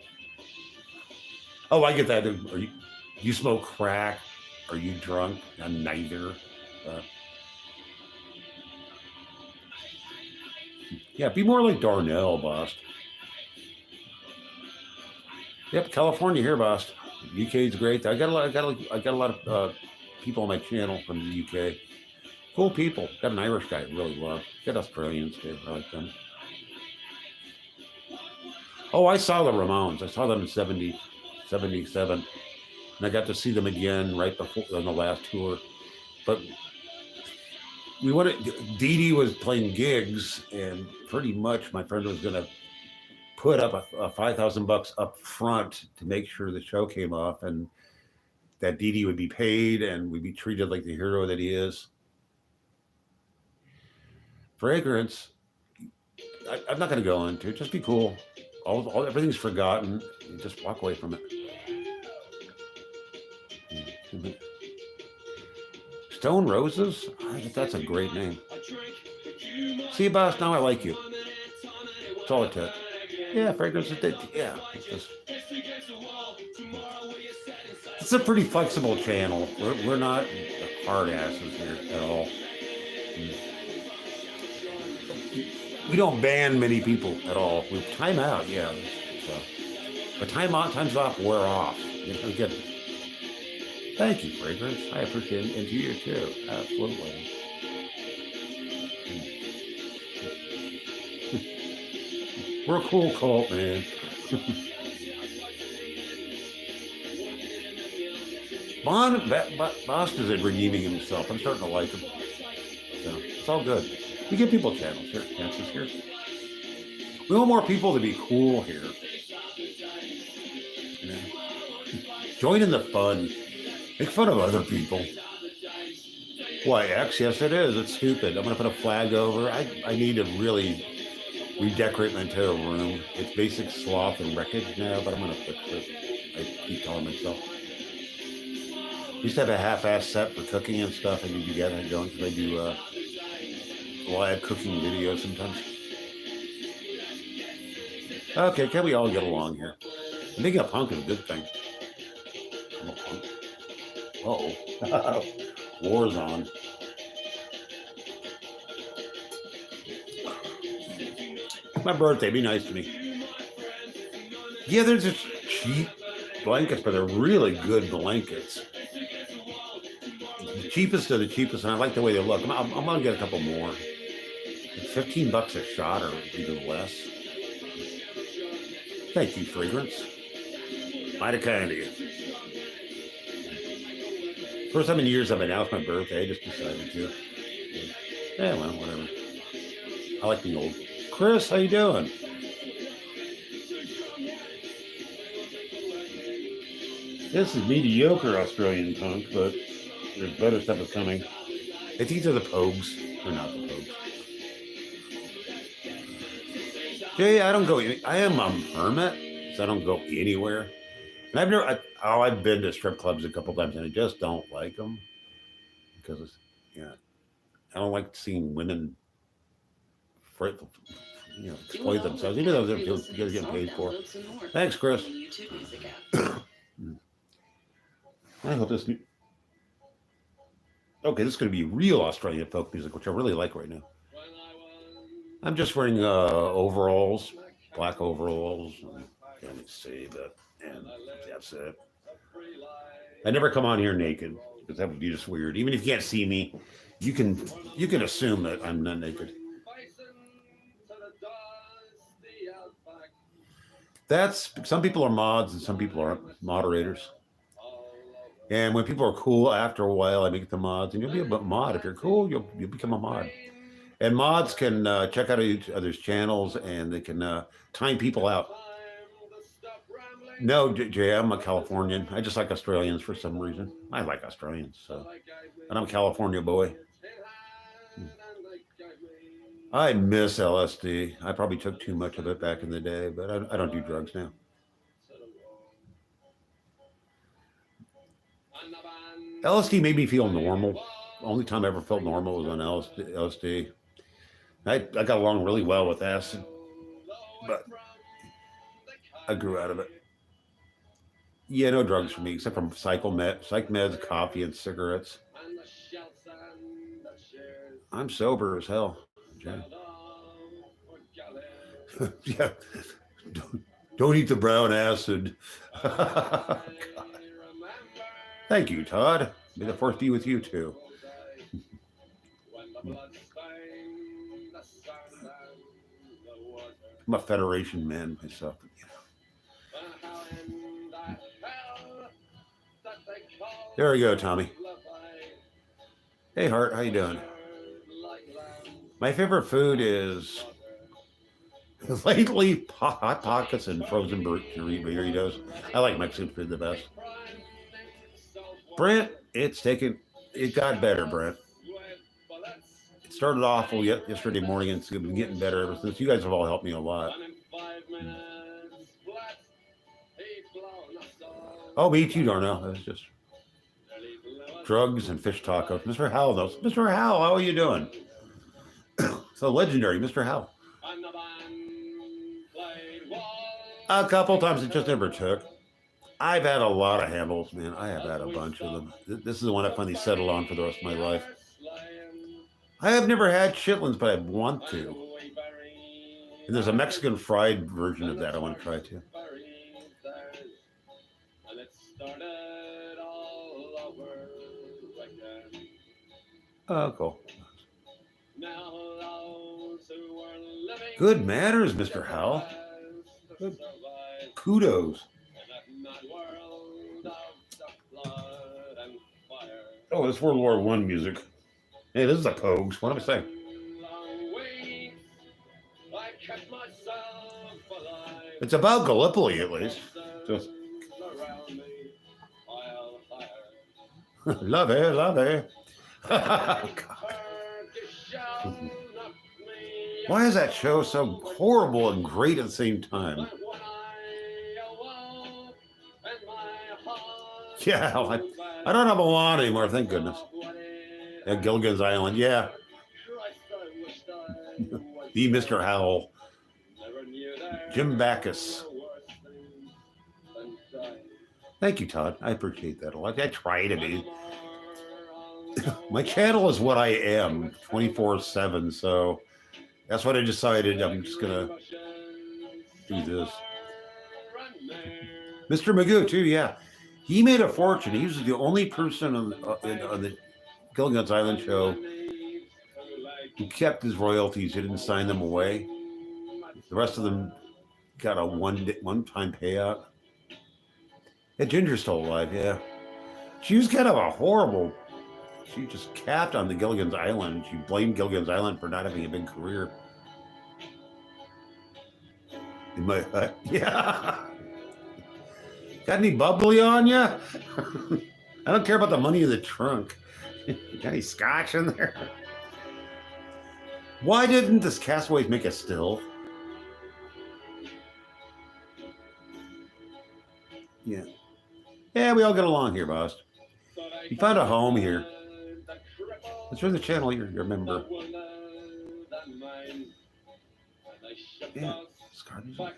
Oh, I get that. You smoke crack? Are you drunk? I'm neither. Yeah, be more like Darnell, boss. Yep, California here, boss. UK is great. I got a lot of people on my channel from the UK. Cool people. Got an Irish guy I really love. Got Australians too. I like them. Oh, I saw the Ramones. I saw them in 77. And I got to see them again right before on the last tour. But Dee Dee was playing gigs, and pretty much my friend was going to put up a $5,000 up front to make sure the show came off, and that Dee Dee would be paid and would be treated like the hero that he is. Fragrance, I'm not going to go into it. Just be cool. Everything's forgotten. Just walk away from it. Stone Roses? I think that's a great name. See, boss, now I like you. That's all it took. Yeah, fragrance. Yeah. It's a pretty flexible channel. We're not hard asses here at all. We don't ban many people at all. We time out, yeah. So, but times off wear off. You know, get it. Thank you, Fragrance. I appreciate it. And you too. Absolutely. We're a cool cult, man. Boss is redeeming himself. I'm starting to like him. So it's all good. We give people channels here, chances here. We want more people to be cool here. You know? Join in the fun. Make fun of other people. Why, X? Yes, it is. It's stupid. I'm going to put a flag over. I need to really redecorate my entire room. It's basic sloth and wreckage now, but I'm going to fix it. I keep telling myself. I used to have a half-ass set for cooking and stuff. I need to get it going because I do live cooking videos sometimes. Okay, can we all get along here? I think a punk is a good thing. I'm a punk. Uh-oh. War's on. My birthday, be nice to me. Yeah, they're just cheap blankets, but they're really good blankets. The cheapest of the cheapest, and I like the way they look. I'm gonna get a couple more. It's $15 a shot or even less. Thank you, Fragrance. Mighty kind of you. First time in years I've announced my birthday. I just decided to. Yeah, well, whatever. I like being old. Chris, how you doing? This is mediocre Australian punk, but there's better stuff coming. I think they're the Pogues. They're not the Pogues. Jay, I don't go. I am a hermit, so I don't go anywhere. And I've been to strip clubs a couple times, and I just don't like them because it's, I don't like seeing women, exploit themselves, even though they're getting paid for. Thanks, Chris. I hope this. Okay, this is going to be real Australian folk music, which I really like right now. I'm just wearing overalls, black overalls. Let me see that, and that's it. I never come on here naked because that would be just weird. Even if you can't see me, you can assume that I'm not naked. That's some people are mods and some people are moderators. And when people are cool, after a while, I make them mods, and you'll be a mod. If you're cool, you'll become a mod. And mods can check out each other's channels, and they can time people out. No, Jay, I'm a Californian. I just like Australians for some reason. I like Australians, so. And I'm a California boy. I miss LSD. I probably took too much of it back in the day, but I don't do drugs now. LSD made me feel normal. Only time I ever felt normal was on LSD. I got along really well with acid, but I grew out of it. Yeah, no drugs for me, except for psych meds, coffee, and cigarettes. I'm sober as hell. Yeah. Don't eat the brown acid. Thank you, Todd. May the force be with you too. I'm a Federation man myself. There we go, Tommy. Hey, Hart, how you doing? My favorite food is lately hot pockets and frozen burritos. I like Mexican food the best. Brent, it got better, Brent. It started awful yesterday morning, and it's been getting better ever since. You guys have all helped me a lot. Oh, me too, Darnell. That was just. drugs and fish tacos. Mr. Howell knows. Mr. Howell, how are you doing? So legendary, Mr. Howell. A couple times, it just never took. I've had a lot of handles, man. I have had a bunch of them. This is the one I finally settled on for the rest of my life. I have never had chitlins, but I want to. And there's a Mexican fried version of that I want to try too. Oh, cool. Good manners, Mr. Howell. Good. Kudos. Oh, it's World War I music. Hey, this is the Pogues. What am I saying? It's about Gallipoli, at least. Just love it, love it. Why is that show so horrible and great at the same time? Yeah, I don't have a lot anymore, thank goodness. Yeah, Gilligan's Island, yeah. The Mr. Howell. Jim Backus. Thank you, Todd. I appreciate that a lot. I try to be. My channel is what I am 24/7, so that's what I decided. I'm just going to do this. Mr. Magoo, too, yeah. He made a fortune. He was the only person on the Gilligan's Island show who kept his royalties. He didn't sign them away. The rest of them got a one-time payout. Yeah, Ginger's still alive, yeah. She was kind of a horrible... She just capped on the Gilligan's Island. She blamed Gilligan's Island for not having a big career. In my hut, yeah. Got any bubbly on you? I don't care about the money in the trunk. Got any scotch in there? Why didn't this Castaways make a still? Yeah. Yeah, we all get along here, boss. You found a home here. Let's turn the channel, you're a member. Yeah, Scar music.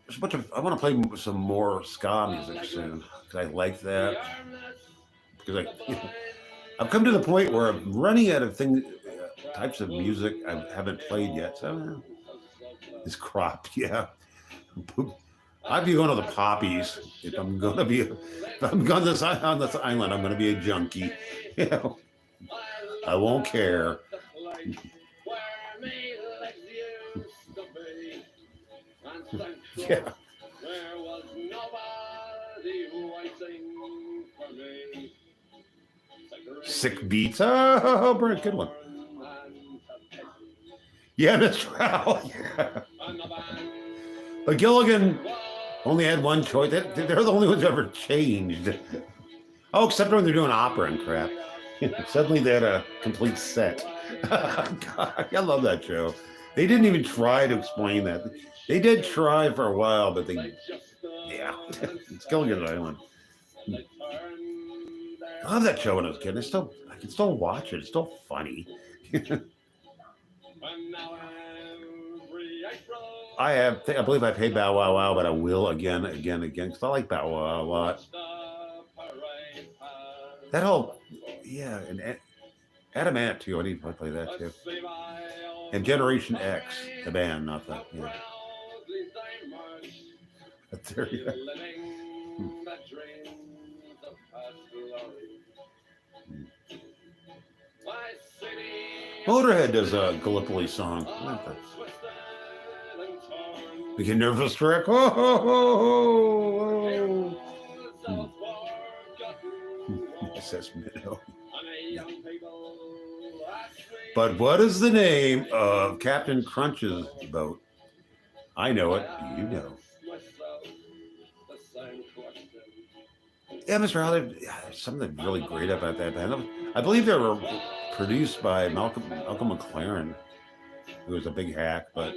There's a bunch of, I want to play some more ska music soon, because I like that. Because I've come to the point where I'm running out of types of music I haven't played yet. So it's cropped, yeah. I'd be going to the poppies if I'm going to be. If I'm going on this island, I'm going to be a junkie. You know, I won't care. Yeah. Sick beats. Oh, Brent, good one. Yeah, that's right. Yeah. But Gilligan only had one choice. They're the only ones who ever changed. Oh, except when they're doing opera and crap. Suddenly they had a complete set. God, I love that show. They didn't even try to explain that. They did try for a while, but yeah, it's Gilligan's Island. I love that show when I was a kid. I can still watch it. It's still funny. I believe I paid Bow Wow Wow, but I will again, because I like Bow Wow a lot. That whole, yeah, and Adam Ant too. I need to play that too. And Generation X, the band, not the, yeah. There you go. Motorhead does a Gallipoli song. We get nervous wreck. Oh, oh, oh, oh. Says Minnow. But what is the name of Captain Crunch's boat? I know it. You know. Yeah, Mr. Howell, there's something really great about that band. I believe they were produced by Malcolm McLaren, who was a big hack, but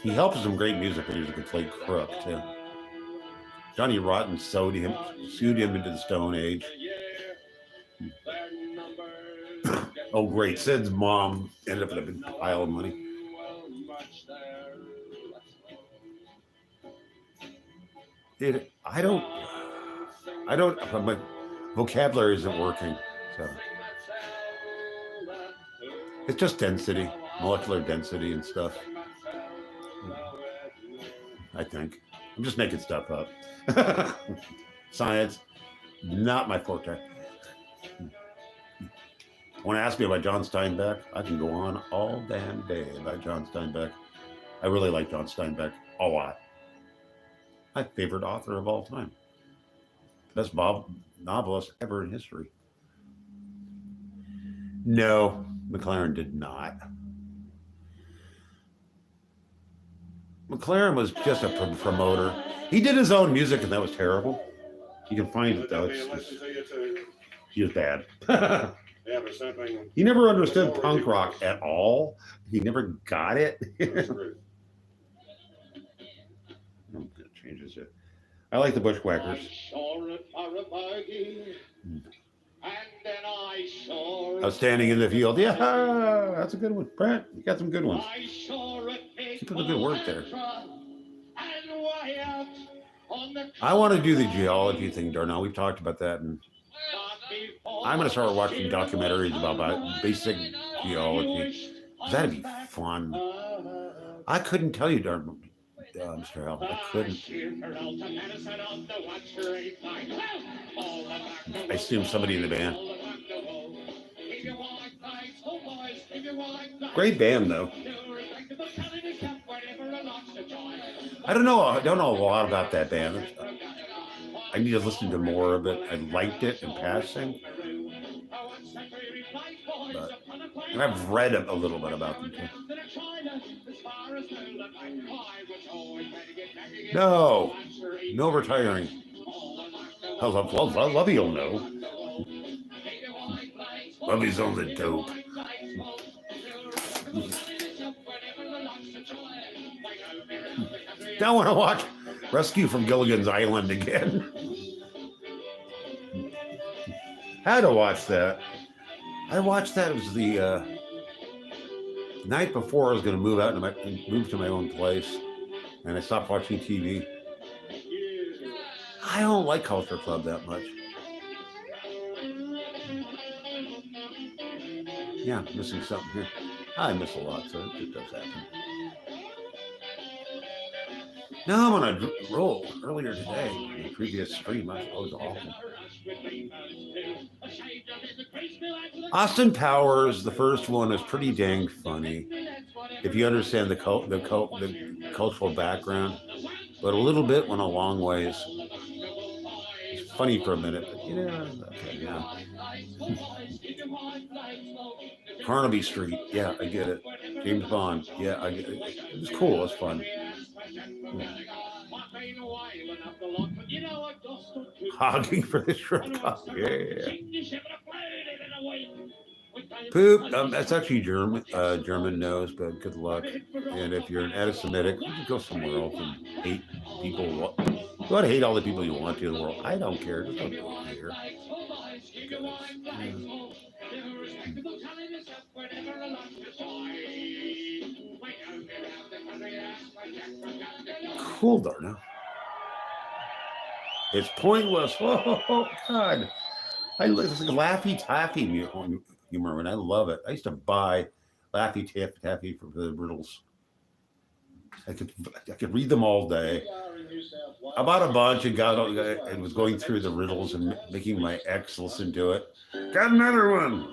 he helped some great music when he was a complete crook, too. Johnny Rotten sued him into the Stone Age. Oh, great. Sid's mom ended up with a big pile of money. Dude, I don't, my vocabulary isn't working. So it's just density, molecular density and stuff. I think. I'm just making stuff up. Science, not my forte. Want to ask me about John Steinbeck? I can go on all damn day about John Steinbeck. I really like John Steinbeck a lot. My favorite author of all time. Best novelist ever in history. No, McLaren did not. McLaren was just a promoter. He did his own music and that was terrible. You can find it though. He was bad. He never understood punk rock at all. He never got it. Changes it. I like the Bushwhackers. I was standing in the field. Yeah, that's a good one. Brent, you got some good ones. Keep up the good work there. I want to do the geology thing, Darnell. We've talked about that, and I'm going to start watching documentaries about basic geology. That'd be fun. I couldn't tell you, Darnell. Mr. Hell, I couldn't. I assume somebody in the band. Great band, though. I don't know a lot about that band. I need to listen to more of it. I liked it in passing. And I've read a little bit about them too. No retiring. I love Lovey will know. Lovey's on the dope. Now I want to watch Rescue from Gilligan's Island again. Had to watch that. I watched that. It was the night before I was going to move to my own place, and I stopped watching TV. I don't like Culture Club that much. Yeah, I'm missing something here. I miss a lot, so it does happen. Now I'm on a roll. Earlier today, in the previous stream, I was awful. Austin Powers, the first one, is pretty dang funny if you understand the cultural background, but a little bit went a long ways. It's funny for a minute, but okay, yeah. Carnaby Street, yeah, I get it. James Bond, yeah, I get it. It was cool, it was fun. Hogging for the shrimp cup, yeah. Poop, that's actually German knows, but good luck. And if you're an anti-Semitic, you can go somewhere else and hate people. You want to hate all the people you want to in the world. I don't care. Just don't go here. Cool, Darna. It's pointless. Oh, God. It's like Laffy Taffy humor, and I love it. I used to buy Laffy Taffy for the riddles. I could read them all day. I bought a bunch and was going through the riddles and making my ex listen to it. Got another one.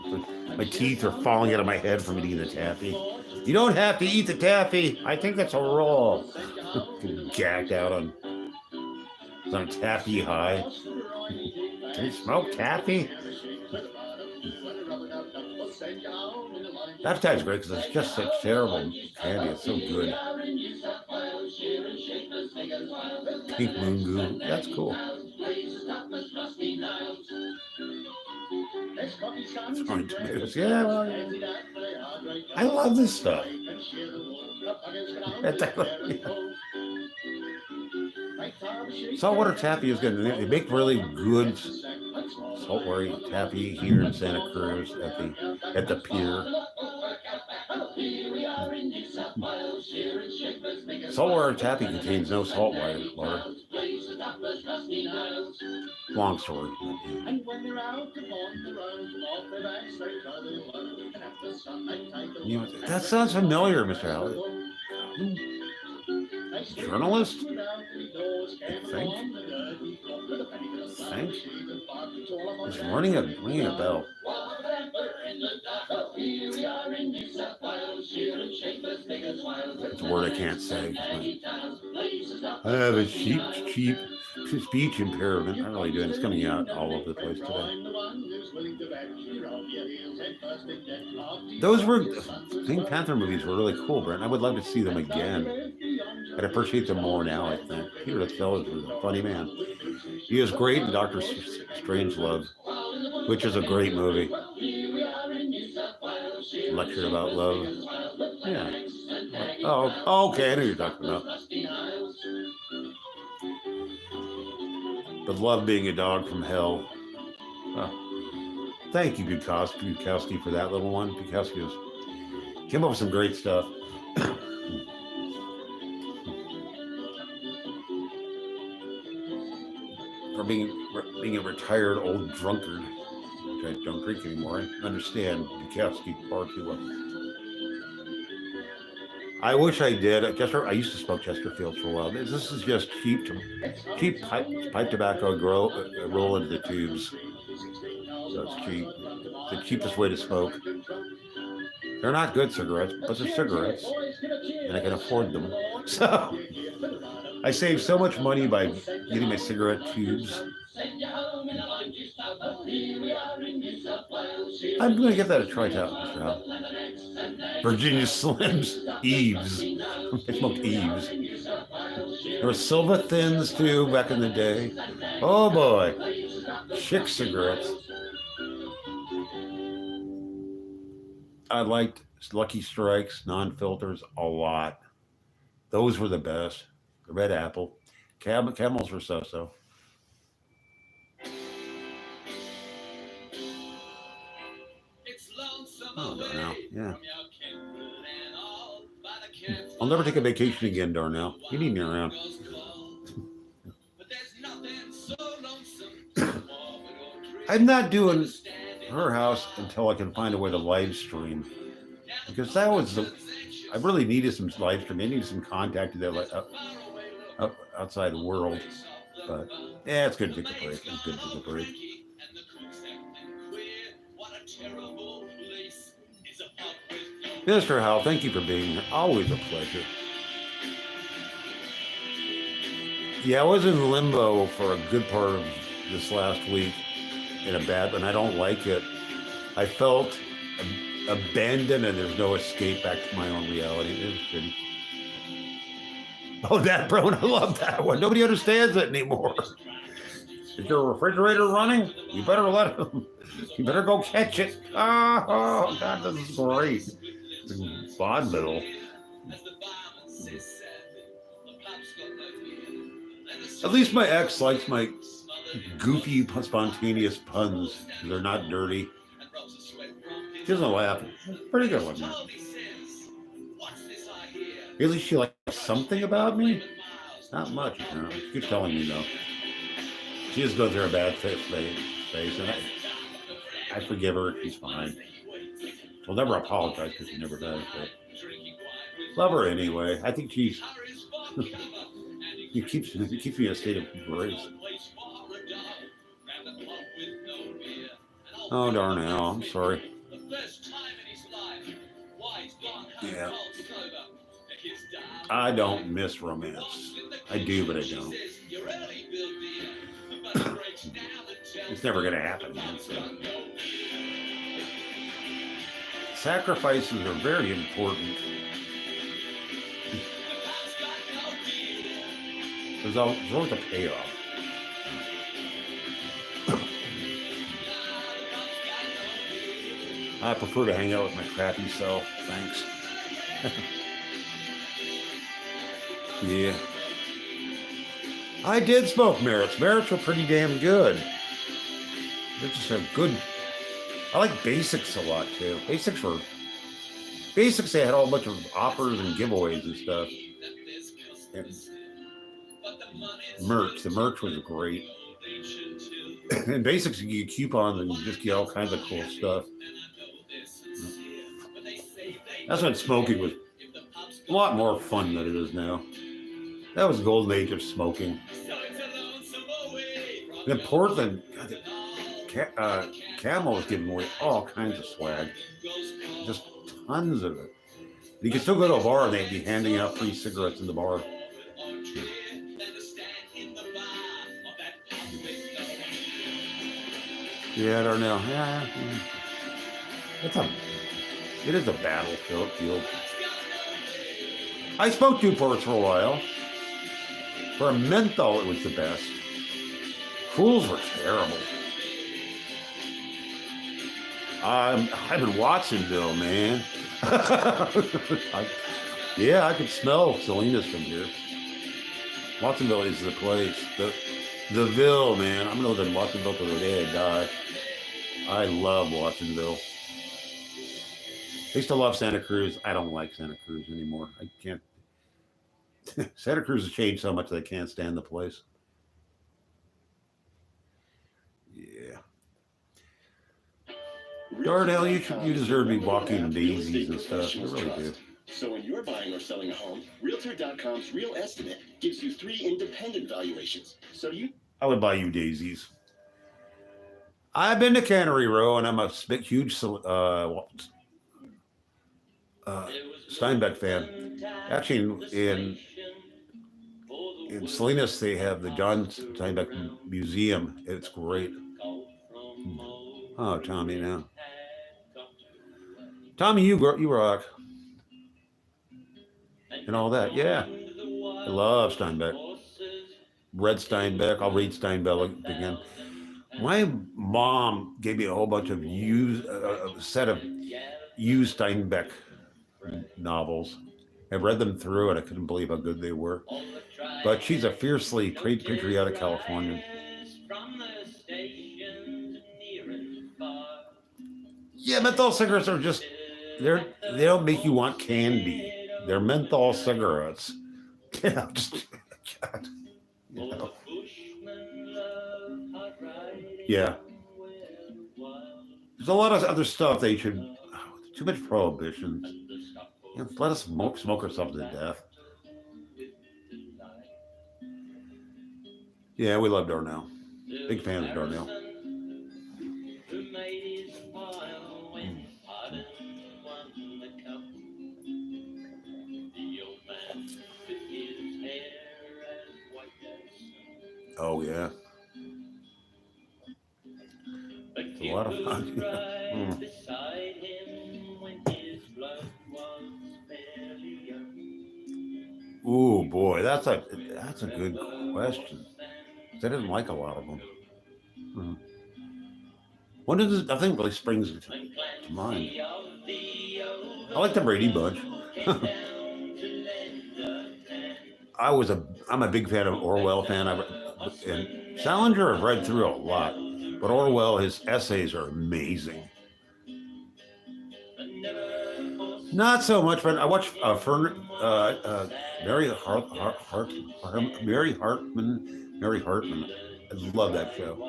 My teeth are falling out of my head from eating the taffy. You don't have to eat the taffy. I think that's a rule. Gagged out on taffy high. Can you smoke taffy? That guy's great because it's just such terrible candy. It's so good. Pink Moon Goo. That's cool. Fine tomatoes. Yeah, well, I love this stuff. Saltwater taffy is good. They make really good saltwater taffy here in Santa Cruz at the pier. Saltwater taffy contains no salt water. Long story. You know, that sounds familiar, Mr. Howard. Journalist? I think. It's ringing a bell. It's a word I can't say. I have a cheap speech impairment. I really do. And it's coming out all over the place today. Those were Pink Panther movies were really cool, Brent. I would love to see them again. I'd appreciate them more now, I think. Peter Sellers was a funny man. He is great in Doctor Strangelove, which is a great movie. Lecture about love. Yeah. Oh, okay. I know what you're talking about. But love being a dog from hell. Oh. Thank you, Bukowski, for that little one. Bukowski came up with some great stuff. For being a retired old drunkard, which I don't drink anymore, I understand Bukowski far too well. I wish I did. I used to smoke Chesterfields for a while. This is just cheap pipe tobacco roll into the tubes. So it's cheap. The cheapest way to smoke. They're not good cigarettes, but they're cigarettes, and I can afford them. So I save so much money by getting my cigarette tubes. I'm going to give that a try out, Mr. Howell. Virginia Slims, Eves. I smoked Eves. There were Silva Thins too back in the day. Oh boy, chick cigarettes. I liked Lucky Strikes, non-filters a lot. Those were the best. The Red Apple. Camels were so-so. Oh, Darnell. Yeah. I'll never take a vacation again, Darnell. You need me around. I'm not doing her house until I can find a way to live stream. Because that was I really needed some live stream. I needed some contact to that outside the world. But yeah, it's good to take a break. It's good to take a break. Mr. Howell, thank you for being here. Always a pleasure. Yeah, I was in limbo for a good part of this last week in a bad, and I don't like it. I felt abandoned, and there's no escape back to my own reality. It was pretty. Oh, that, bro, I love that one. Nobody understands it anymore. Is your refrigerator running? You better let him. You better go catch it. Oh God, this is great. Vaudeville. At least my ex likes my goofy, spontaneous puns. They're not dirty. She doesn't laugh. Pretty good one, man. At least she likes something about me. Not much, apparently. She keeps telling me though. She just goes through a bad phase, and I forgive her. She's fine. She'll never apologize because she never does. But love her anyway. I think she's. It keeps me in a state of grace. Oh, Darnell, I'm sorry. Yeah. I don't miss romance. I do, but I don't. It's never going to happen. So. Sacrifices are very important. There's always a payoff. I prefer to hang out with my crappy self. Thanks. Yeah. I did smoke Merritts. Merritts were pretty damn good. They're just a good. I like Basics a lot too. Basics. They had a whole bunch of offers and giveaways and stuff. And merch. The merch was great. And Basics, you get coupons and you just get all kinds of cool stuff. That's when smoking was a lot more fun than it is now. That was the golden age of smoking. And in Portland, Camel was giving away all kinds of swag. Just tons of it. You could still go to a bar and they'd be handing out free cigarettes in the bar. Yeah, Darnell. Yeah. It is a battlefield. I smoked Newports for a while. For a menthol, it was the best. Fools were terrible. I'm in Watsonville, man. I could smell Salinas from here. Watsonville is the place. The Ville, man. I'm gonna live in Watsonville till the day I die. I love Watsonville. I used to love Santa Cruz. I don't like Santa Cruz anymore. I can't. Santa Cruz has changed so much that I can't stand the place. Yeah. Darnell, you deserve to be walking in daisies and stuff. You really do. So when you're buying or selling a home, Realtor.com's Real Estimate gives you 3 independent valuations. So I would buy you daisies. I've been to Cannery Row, and I'm a huge Steinbeck fan. Actually, in Salinas, they have the John Steinbeck Museum. It's great. Oh, Tommy, now. Tommy, you rock. And all that, yeah. I love Steinbeck. Read Steinbeck. I'll read Steinbeck again. My mom gave me a whole bunch of a set of used Steinbeck novels. I read them through and I couldn't believe how good they were. But she's a fiercely patriotic Californian. Yeah, menthol cigarettes are just, they don't make you want candy. They're menthol cigarettes. Yeah, just, God. You know. Yeah. There's a lot of other stuff they should, too much prohibition. You know, let us smoke ourselves to death. Yeah, we love Darnell. Big fan of Darnell. Oh, yeah. It's a lot of fun. Ooh, boy, that's a good question. I didn't like a lot of them. One of the, nothing really springs to mind. I like the Brady Bunch. I'm a big fan of Orwell fan. And Salinger I've read through a lot, but Orwell, his essays are amazing. Not so much, but I watched Mary Hartman. I love that show. I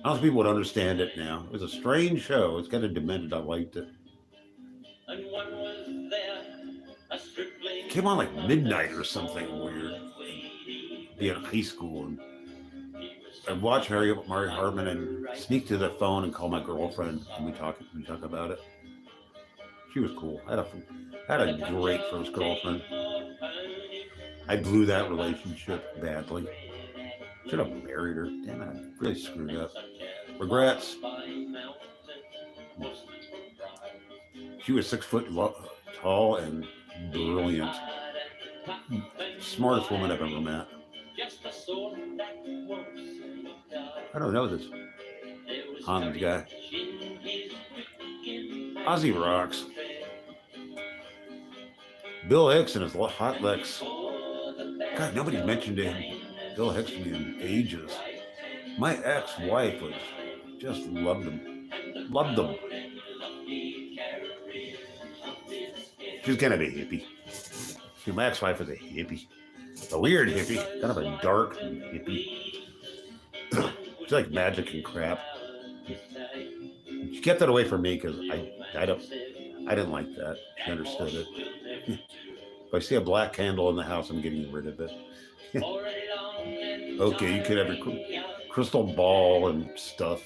don't think people would understand it now. It was a strange show. It's kind of demented. I liked it. It came on like midnight or something weird. Be in high school, and I'd watch Mary Hartman and sneak to the phone and call my girlfriend, and we talk about it. She was cool. I had a great first girlfriend. I blew that relationship badly. Should have married her. Damn it, I really screwed up. Regrets. She was 6 foot tall and brilliant. Smartest woman I've ever met. I don't know this Hans guy. Ozzy rocks. Bill Hicks and his hot licks. God, nobody mentioned him. Bill Hixley in ages. My ex-wife was just loved them. Loved them. She's kind of a hippie. My ex-wife was a hippie. A weird hippie. Kind of a dark hippie. She's like magic and crap. She kept it away from me because I didn't like that. She understood it. If I see a black candle in the house, I'm getting rid of it. Okay, you could have your crystal ball and stuff.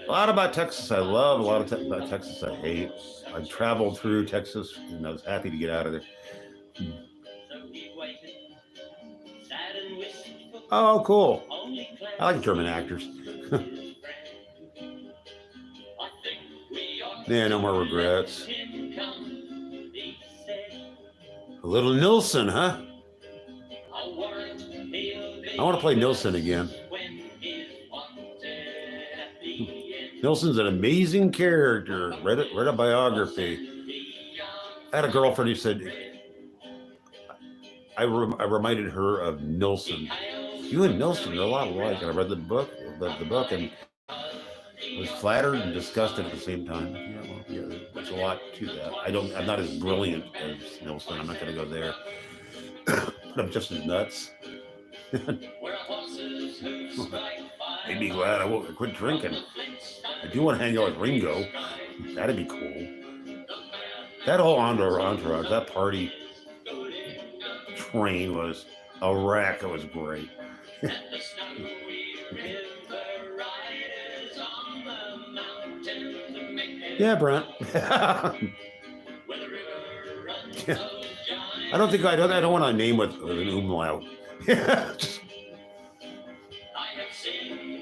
A lot about Texas I love, a lot about Texas I hate. I traveled through Texas and I was happy to get out of there. Oh, cool. I like German actors. Yeah, no more regrets. A little Nilsson, huh? I want to play Nilsson again. Nilsson's an amazing character. Read a biography. I had a girlfriend who said, I reminded her of Nilsson. You and Nilsson are a lot alike. And I read the book and was flattered and disgusted at the same time. Yeah, well, yeah, there's a lot to that. I'm not as brilliant as Nilsson. I'm not going to go there. But I'm just as nuts. Made me glad I quit drinking. I do want to hang out with Ringo. That'd be cool. That whole entourage, that party train was a wreck. It was great. Yeah, Brent. I don't want a name with an umlaut.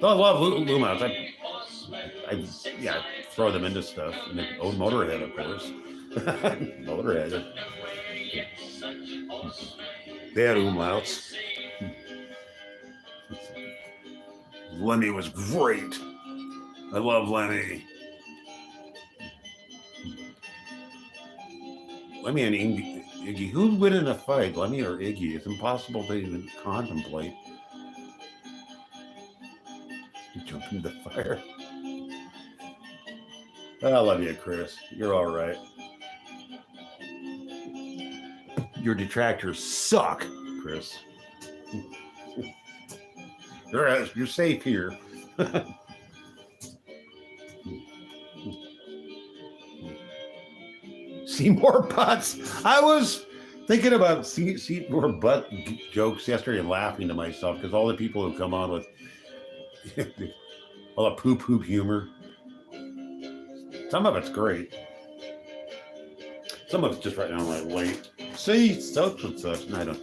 I love umlauts. I throw them into stuff. And Motorhead, of course. Motorhead. They had umlauts. Lemmy was great. I love Lemmy. Lemmy and Iggy. Who'd win in a fight, Lemmy or Iggy? It's impossible to even contemplate. You jump into the fire. I love you, Chris. You're all right. Your detractors suck, Chris. You're safe here. Seymour Butts. I was thinking about Seymour Butt jokes yesterday and laughing to myself because all the people who come on with all the poop humor. Some of it's great. Some of it's just right now. I'm like, wait, see, such and such. And I don't.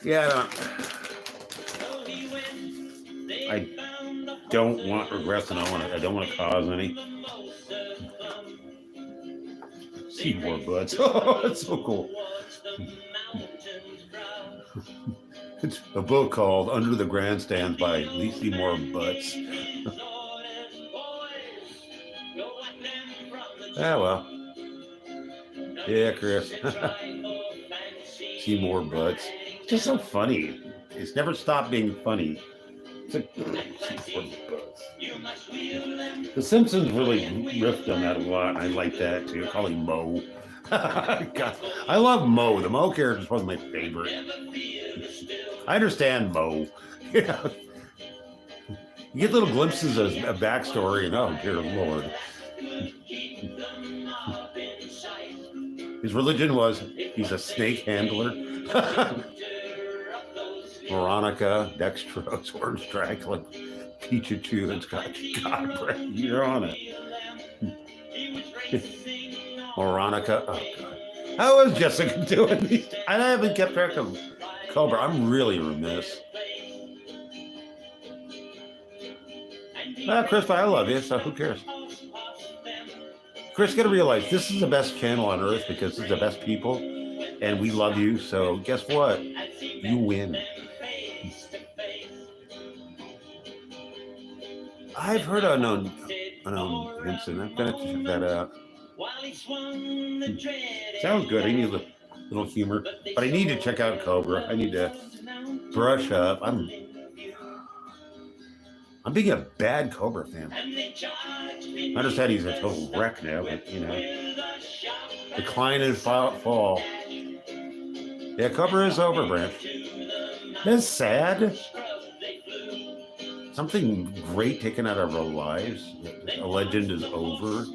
Yeah, I don't want regrets, and I don't want to cause any. Seymour Butts. Oh, that's so cool. It's a book called Under the Grandstands by Lee Seymour Butts. Well. Yeah, Chris. Seymour Butts. It's just so funny. It's never stopped being funny. It's like, Seymour Butts. The Simpsons really riffed on that a lot, and I like that too. Call him Moe. God, I love Moe. The Moe character is probably my favorite. I understand Moe. You get little glimpses of a backstory, and oh dear Lord. His religion was he's a snake handler. Veronica, Dextrose, Orange Dracula, Pichu, and Scott. God, you're on it. Veronica, oh God. How is Jessica doing these? I haven't kept track of Cobra. I'm really remiss. Chris, I love you, so who cares? Chris, you gotta realize this is the best channel on earth because this is the best people, and we love you, so guess what? You win. I've heard Henson. I've got to check that out. Sounds good. I need a little humor, but I need to check out Cobra. I need to brush up. I'm being a bad Cobra fan. I understand he's a total wreck now, but you know, decline and fall. Yeah, Cobra is over, Branch. That's sad. Something great taken out of our lives. A legend is over.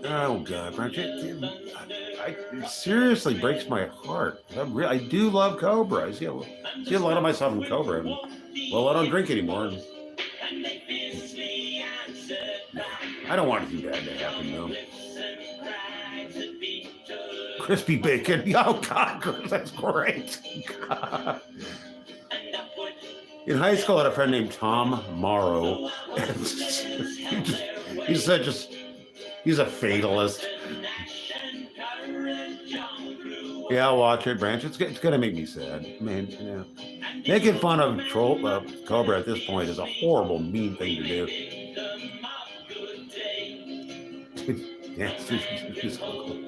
Oh God, Branch! It seriously breaks my heart. I do love Cobra. I see a lot of myself in Cobra. And, well, I don't drink anymore. I don't want anything bad to happen, though. Crispy bacon. Oh God, that's great. God. In high school, I had a friend named Tom Morrow. He's a fatalist. Yeah, I'll watch it, Branch. It's gonna make me sad, man. You know, making fun of Cobra at this point is a horrible, mean thing to do. Yeah, it's cool.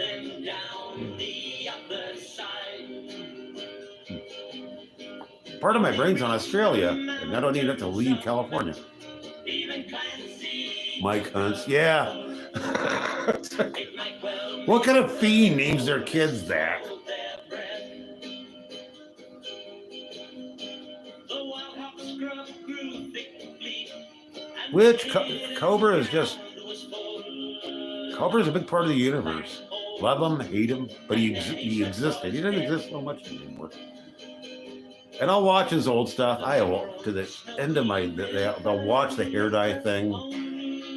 Part of my brain's on Australia, and I don't even have to leave California. Mike Hunts, yeah. What kind of fiend names their kids that? Which Cobra is just... Cobra is a big part of the universe. Love him, hate him, but he existed. He doesn't exist so much anymore. And I'll watch his old stuff. I will, to the end of they'll watch the hair dye thing,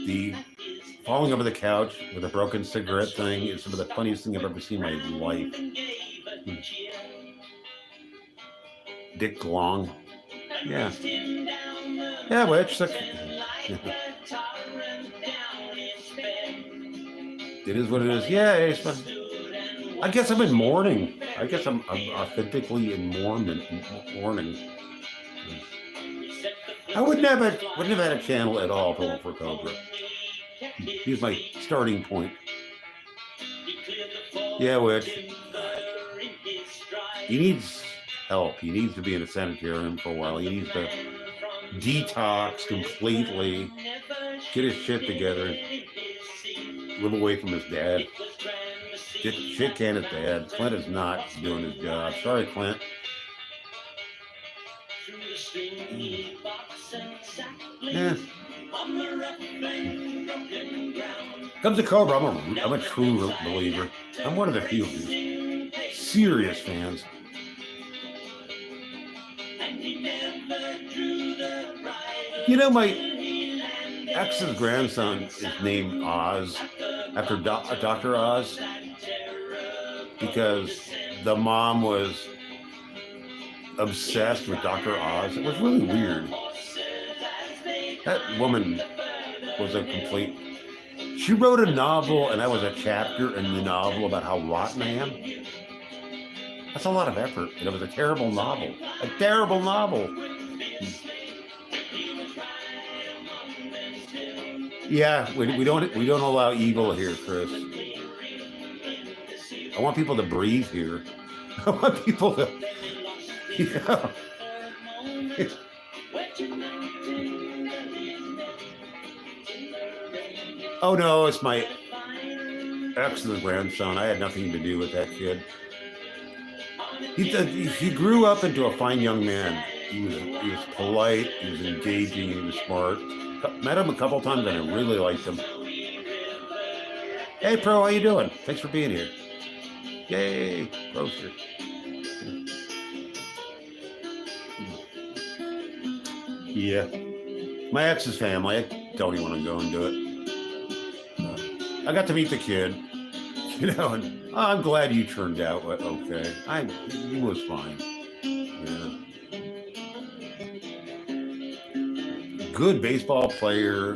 the falling over the couch with a broken cigarette thing is some of the funniest thing I've ever seen in my life. Dick Long. Yeah. Yeah, which... It is what it is. Yeah, it's fun. I guess I'm in mourning. I guess I'm authentically in mourning. I wouldn't have had a channel at all for Cobra. He's my starting point. Yeah, which he needs help. He needs to be in a sanitarium for a while. He needs to detox completely, get his shit together, live away from his dad. Shit can his dad. Clint is not doing his job. Sorry, Clint. Yeah. Comes to Cobra, I'm a true believer. I'm one of the few serious fans. You know, my ex's grandson is named Oz after Dr. Oz because the mom was obsessed with Dr. Oz. It was really weird. That woman was a complete... She wrote a novel, and that was a chapter in the novel about how rotten I am. That's a lot of effort, and it was a terrible novel. A terrible novel. Yeah, we don't allow evil here, Chris. I want people to breathe here. I want people to... Yeah. Oh no, it's my ex's grandson. I had nothing to do with that kid. He grew up into a fine young man. He was polite, he was engaging, he was smart. Met him a couple times and I really liked him. Hey Pro, how you doing? Thanks for being here. Yay, Pro's here. Yeah. My ex's family, I don't even want to go and do it. I got to meet the kid, you know, and I'm glad you turned out okay. He was fine. Yeah. Good baseball player.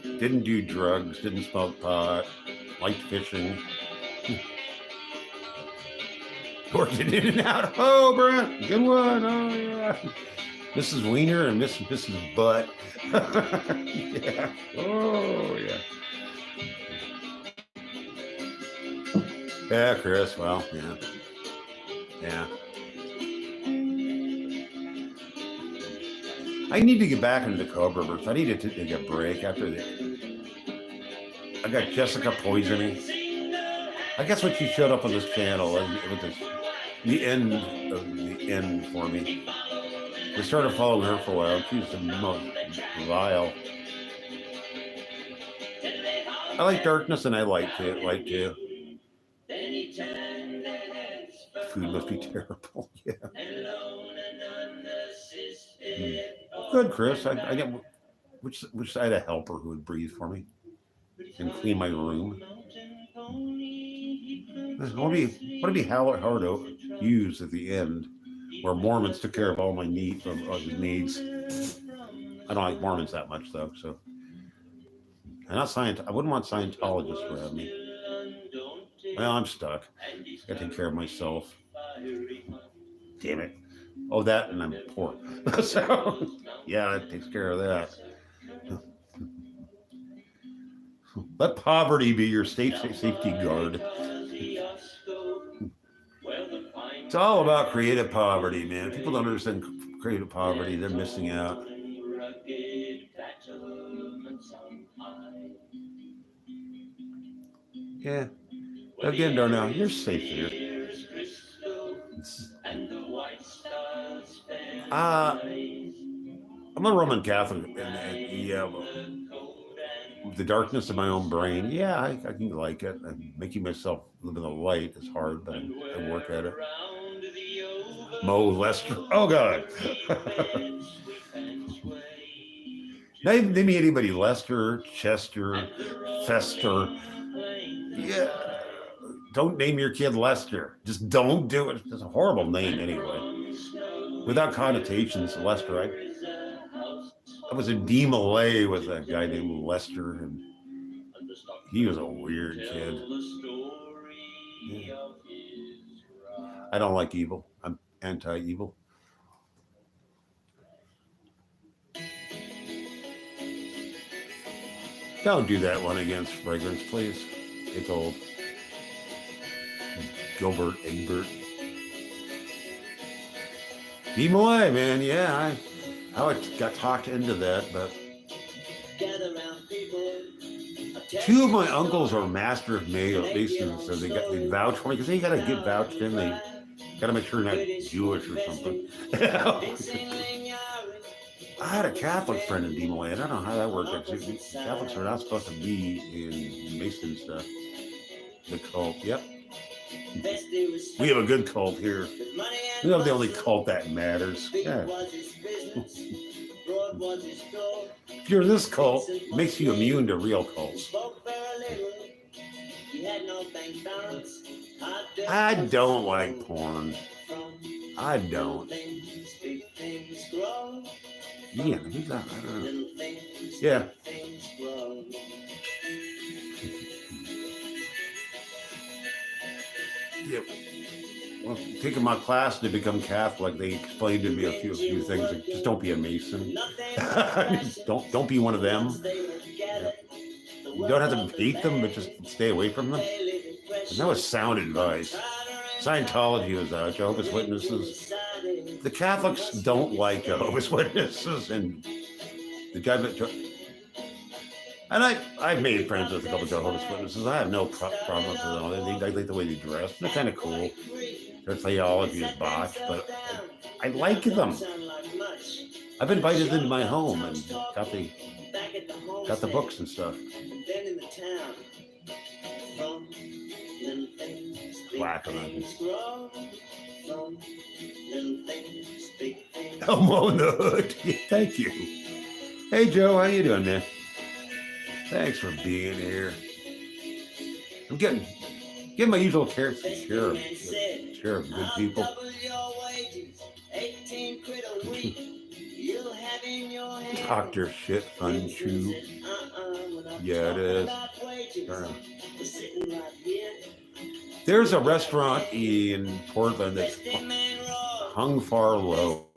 Didn't do drugs. Didn't smoke pot. Liked fishing. Working in and out. Oh, bruh. Good one. Oh, yeah. Mrs. Wiener and Mrs. Butt. Yeah. Oh, yeah. Yeah, Chris. Well, yeah. Yeah. I need to get back into the Cobra Verse. I need to take a break after the. I got Jessica Poisoning. I guess when she showed up on this channel, it was the end of the end for me. I started following her for a while. She was the most vile. I like Darkness, and I like too. Food must be terrible. Yeah. Good, Chris. I get which I had a helper who would breathe for me and clean my room. I want to be Howard Hardo Hughes at the end, where Mormons took care of all my needs. I don't like Mormons that much though, so. And not I wouldn't want Scientologists around me. Well, I'm stuck. I take care of myself. Damn it. Oh, that, and I'm poor. So, yeah, that takes care of that. Let poverty be your safety guard. It's all about creative poverty, man. If people don't understand creative poverty, they're missing out. Yeah. Again, Darnell, you're safe here. I'm a Roman Catholic, and yeah, the darkness of my own brain. Yeah, I can like it. I'm making myself live in the light is hard, but I work at it. Mo Lester. Oh God. Name me anybody. Lester, Chester, Fester. Yeah. Don't name your kid Lester. Just don't do it. It's a horrible name anyway. Without connotations, Lester. I was in D. Malay with a guy named Lester, and he was a weird kid. Yeah. I don't like evil. I'm anti-evil. Don't do that one against Fragrance, please. It's old. Gilbert Egbert. D. Malay, man. Yeah, I got talked into that, but two of my uncles are master of Masons, so they vouch for me because they got to get vouched in. They got to make sure you're not Jewish or something. I had a Catholic friend in D. Malay. I don't know how that works. Catholics are not supposed to be in Mason stuff. The cult, yep. We have a good cult here. We have the only cult that matters. Yeah. If you're in this cult, it makes you immune to real cults. I don't like porn. I don't. Yeah, he's not. I don't know. Yeah. Yeah. Well, taking my class to become Catholic, they explained to me a few things. Like, just don't be a Mason. don't be one of them. Yeah. You don't have to hate them, but just stay away from them. And that was sound advice. Scientology was out. Jehovah's Witnesses. The Catholics don't like Jehovah's Witnesses, and the guy that. And I've made friends with a couple of Jehovah's Witnesses. I have no problem with them. I like the way they dress. They're kind of cool. Their theology is botched, but I like them. I've invited them to my home and got the books and stuff. Black on them. Elmo in the Hood. Yeah, thank you. Hey Joe, how you doing, man? Thanks for being here. I'm getting my usual share of good people. Dr. Shit Fun Chew. Yeah, it is. There's a restaurant in Portland that's hung far low.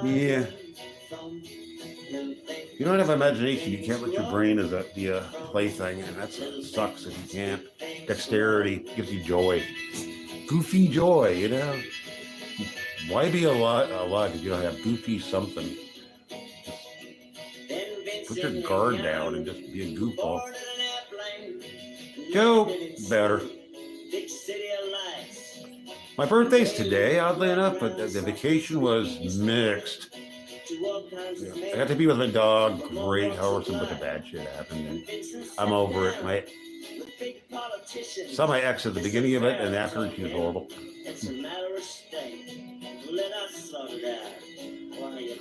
Yeah. You don't have imagination. You can't let your brain be a plaything, and that sucks if you can't. Dexterity gives you joy. Goofy joy, you know? Why be alive if you don't have goofy something? Put your guard down and just be a goofball. Go better. My birthday's today, oddly enough, but the vacation was mixed. Yeah. I got to be with my dog. Great. However, some bunch of bad shit happened. And I'm over it. Saw my ex at the beginning of it, and after she was horrible.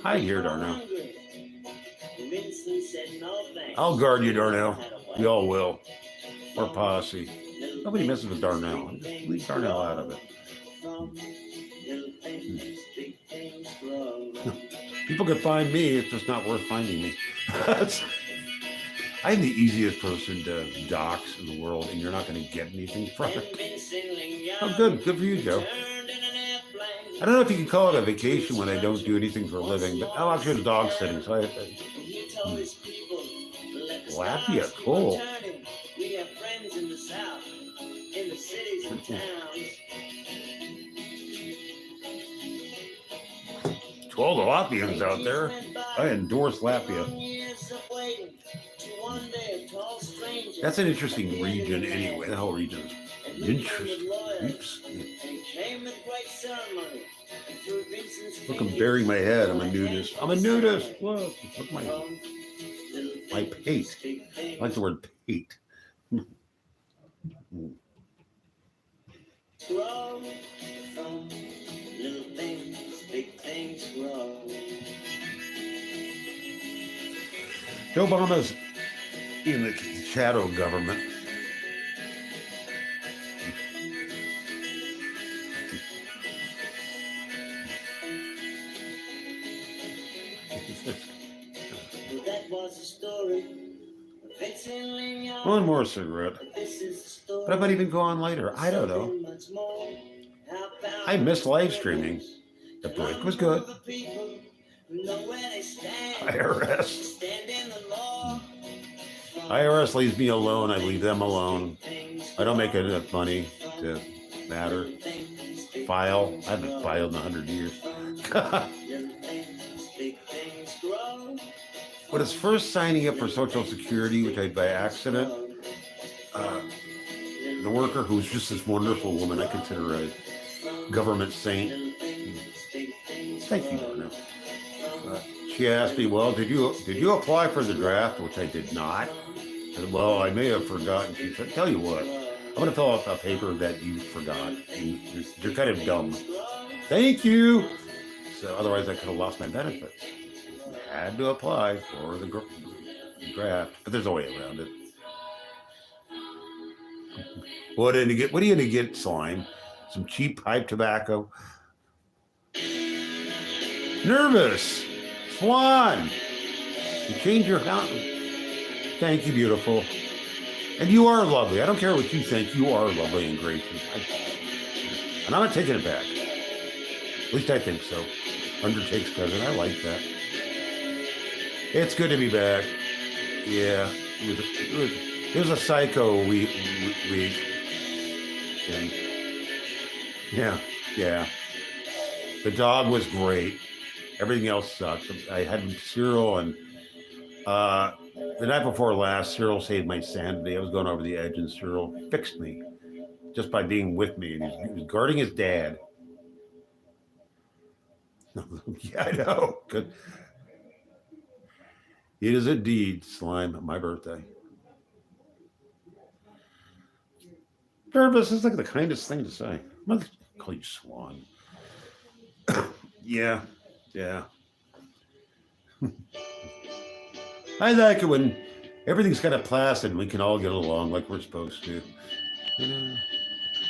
Hi here, Darnell. I'll guard you, Darnell. We all will. Or posse. Nobody messes with Darnell. Just leave Darnell out of it. People can find me. It's just not worth finding me. I'm the easiest person to dox in the world, and you're not going to get anything from it. Oh, good. Good for you, Joe. I don't know if you can call it a vacation when I don't do anything for a living, but I'm actually dog sitting, so Latvia, cool. We have friends in the South, in the cities and towns. To all the Latvians out there, I endorse Latvia. That's an interesting region anyway. The whole region is interesting. Oops. Look, I'm burying my head. I'm a nudist. I'm a nudist. Look my pate. I like the word pate. Grow from little things, big things grow. Joe Obama's in the shadow government. That was the story. One more cigarette. But I might even go on later. I don't know. I missed live streaming. The break was good. IRS. IRS leaves me alone. I leave them alone. I don't make enough money to matter. File. I haven't filed in 100 years. When I was first signing up for Social Security, which I did by accident, the worker, who was just this wonderful woman, I consider a government saint. Thank you, Donna. She asked me, "Well, did you apply for the draft?" Which I did not. I said, "Well, I may have forgotten." She said, "Tell you what, I'm going to fill out a paper that you forgot. You're kind of dumb." Thank you. So otherwise, I could have lost my benefits. Had to apply for the draft, but there's a way around it. What are you going to get, Slime? Some cheap pipe tobacco? Nervous. Swan. You change your house. Thank you, beautiful. And you are lovely. I don't care what you think. You are lovely and gracious. And I'm not taking it back. At least I think so. Undertake's cousin. I like that. It's good to be back. Yeah. It was a psycho week. And yeah. The dog was great. Everything else sucked. I had cereal, and the night before last, cereal saved my sanity. I was going over the edge, and cereal fixed me just by being with me. And he was guarding his dad. Yeah, I know. Good. It is indeed, Slime, my birthday. Nervous is like the kindest thing to say. I'm going to call you Swan. Yeah. I like it when everything's kind of placid and we can all get along like we're supposed to. You know?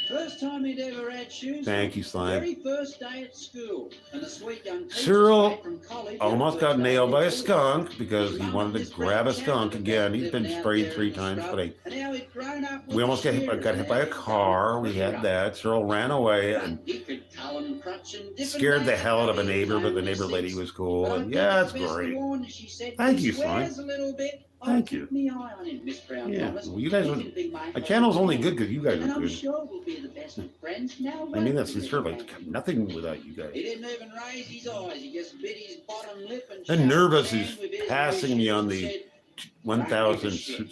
First time he'd ever had shoes. Thank you, Slime. Very first day at school. And the sweet young teacher Cyril straight from college almost got first day nailed by a at school. skunk because he His mum wanted and to his grab a great skunk chap again. He's living been out sprayed there 3 in the times, scrub, but and how he'd grown up we with almost got shearers hit by a and car. We had that. Cyril ran away and he could cull and crutch and different scared the ways hell out of a how he neighbor, but the owned neighbor his lady six. was cool. But I And think yeah, it's it's best great. to warn you, she said, Thank if he you, Slime. swears a little bit, Thank I'll you. keep me eye on him, Miss Brown Yeah, promised. well, you guys He are, can be my my channel's only husband. good because you guys And are I'm good. sure we'll be the best of friends. Now, I mean that won't we, sincerely. little man? Nothing without you He guys. didn't even raise his eyes. He just bit his bottom lip and And shook Nervous his is hand with his passing me blue on shoes the and said, 1,000 shit.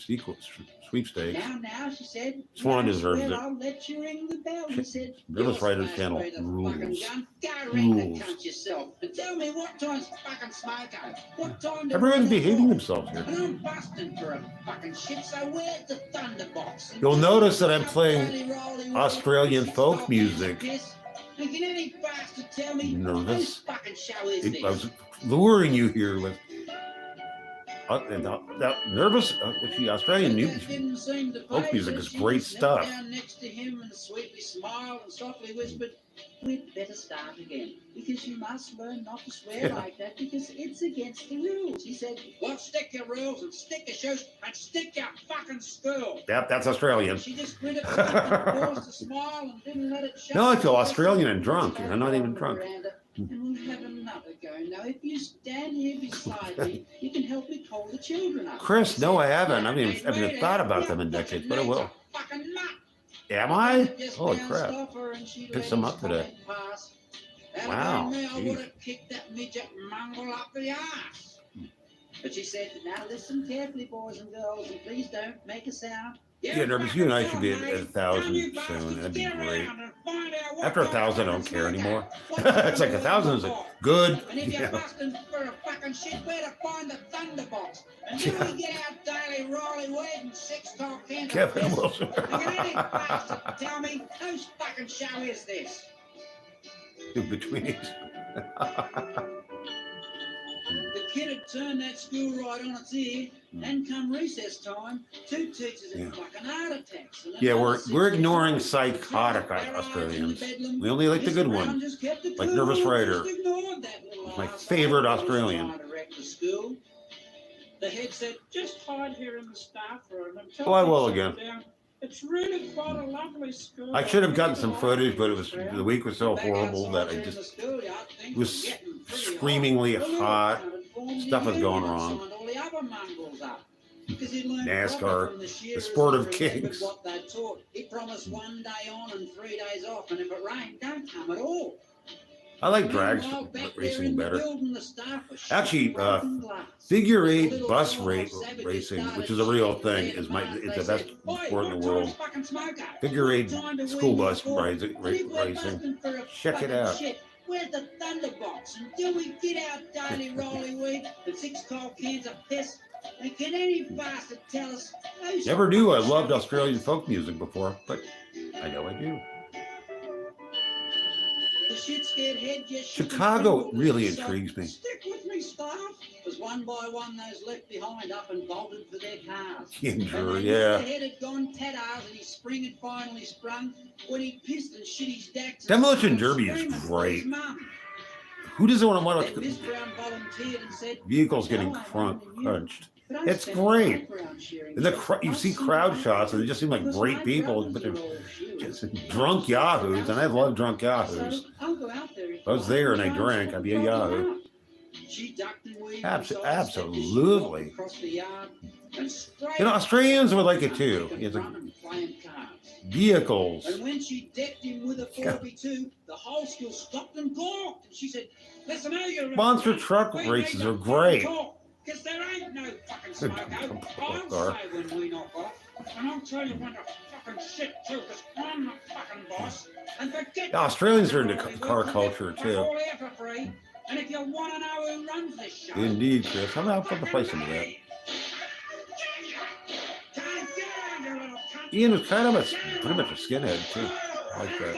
sweepstakes. Now, she said. Swan "Now, deserves swear it. I'll let you ring the bell." He said, Nervous "You'll Writers smash channel away the rules. fucking gun. Go ring the Rules. cunt yourself. And tell me what time's fucking smoko. What time did Everyone's we behaving go? themselves here. And I'm busting for a fucking shit, so where's the thunderbox? And You'll just notice that I'm up playing roly-roly with Australian six folk top music. piss. And can any bastard tell me Nervous. whose fucking show is this? I was luring you here with Nervous. The Australian That didn't seem to folk faze music her. is She great just knelt stuff. down next to him and sweetly smiled and softly whispered, "We'd better start again, because you must learn not to swear Yeah. like that, because it's against the rules." He said, "Well, stick your rules and stick your shoes and stick your fucking school." Yep, that's Australian. She just gritted her teeth and forced a smile and didn't let it show. No, I feel She Australian and said, drunk. I'm not even "On the drunk." veranda, And we'll have another go. Now, if you stand here beside me, you can help me call the children up. Chris, no, I haven't. I Yeah, mean, I mate, haven't wait, thought about yeah, them in but decades, your but I name's will. a fucking nut. Am I? Just Holy bounced crap. off her and she Picked let some his up today. comment pass. Had Wow, I been me, I geez. would have kicked that midget mongrel up the ass. But she said, "Now listen carefully, boys and girls, and please don't make a sound." Yeah, Nervous, you and I should be at 1,000 soon. That'd be great. After 1,000, I don't care anymore. It's like 1,000 is like, good. And if you're Yeah. busting for a fucking shit, where to find the thunderbox? And do we get out daily Riley Weed and 6 tall cans of Kevin piss? Wilson. And can any bastard tell me whose fucking show is this? Between these. The kid had turned that school right on its ear, and come recess time, 2 teachers had Yeah. fucking heart attacks. And Yeah, another we're 6 ignoring had psychotic their eyes in the Australians. bedlam. We only like the Miss good Brown ones. just kept it Like cool, Nervous just Rider. ignored that little It's my arsehole favorite that was Australian. trying to wreck the school. The head said, "Just hide here in the staff room until Oh, I will things again. settle down. It's really quite a lovely school." I should have gotten some footage, but the week was so horrible that I just, it was screamingly hot. Stuff was going wrong. NASCAR, the sport of kings. What they taught. He promised 1 day on and 3 days off, and if it rained, don't come at all. I like drag Meanwhile, back there racing in the better. building, the staff was Actually, shooting broken glass. Figure eight Little bus Savage started racing, which is a real thing, is it's the best sport in the world. Figure eight school bus racing. Check it out. Where's the thunderbox? And do we get out daily Rolly Weed and 6 cold cans of piss? And can any bastard tell us who's Never knew I loved Australian folk music before, but I know I do. the shit scared head just shook and Chicago trembled really and said, intrigues me. "Stick with me, staff." As one by one those left behind up and bolted for their cars. Ginger, And then yeah. Mr. Head had gone tatters and his spring had finally sprung when he pissed and shit his dacks. Demolition Derby is great. Who doesn't want to watch Then Miss Brown volunteered and said, vehicles getting "No, I won't you." crunched? But I It's spent great. background sharing And the jobs. you I've see seen crowd them shots, and they just seem like because great my people, brothers but they're are all shooters. just drunk yahoos, and I love drunk yahoos. So I'll go out there if I was there and I find drank, some I'd be a problem yahoo. out. She ducked and weaved Abs- and sidestepped as she absolutely. walked across the yard and straight You know, up Australians would like it too. to It's like front and playing cards. vehicles. And when she decked him with a 4v2, the whole school stopped and gawked. And she said, "Listen, now you Monster truck races are great. Because there ain't no fucking smoke out. I'll Car. say when we knock off. And I'll tell you when to fucking shit too, because I'm the fucking boss. And forget Yeah, Australians are into Rolly car Weed, culture, it's too. all here for free. And if you want to know who runs this show, Indeed, Chris. I'm out for the play some of that. Ian was kind of pretty much a skinhead too. I like that.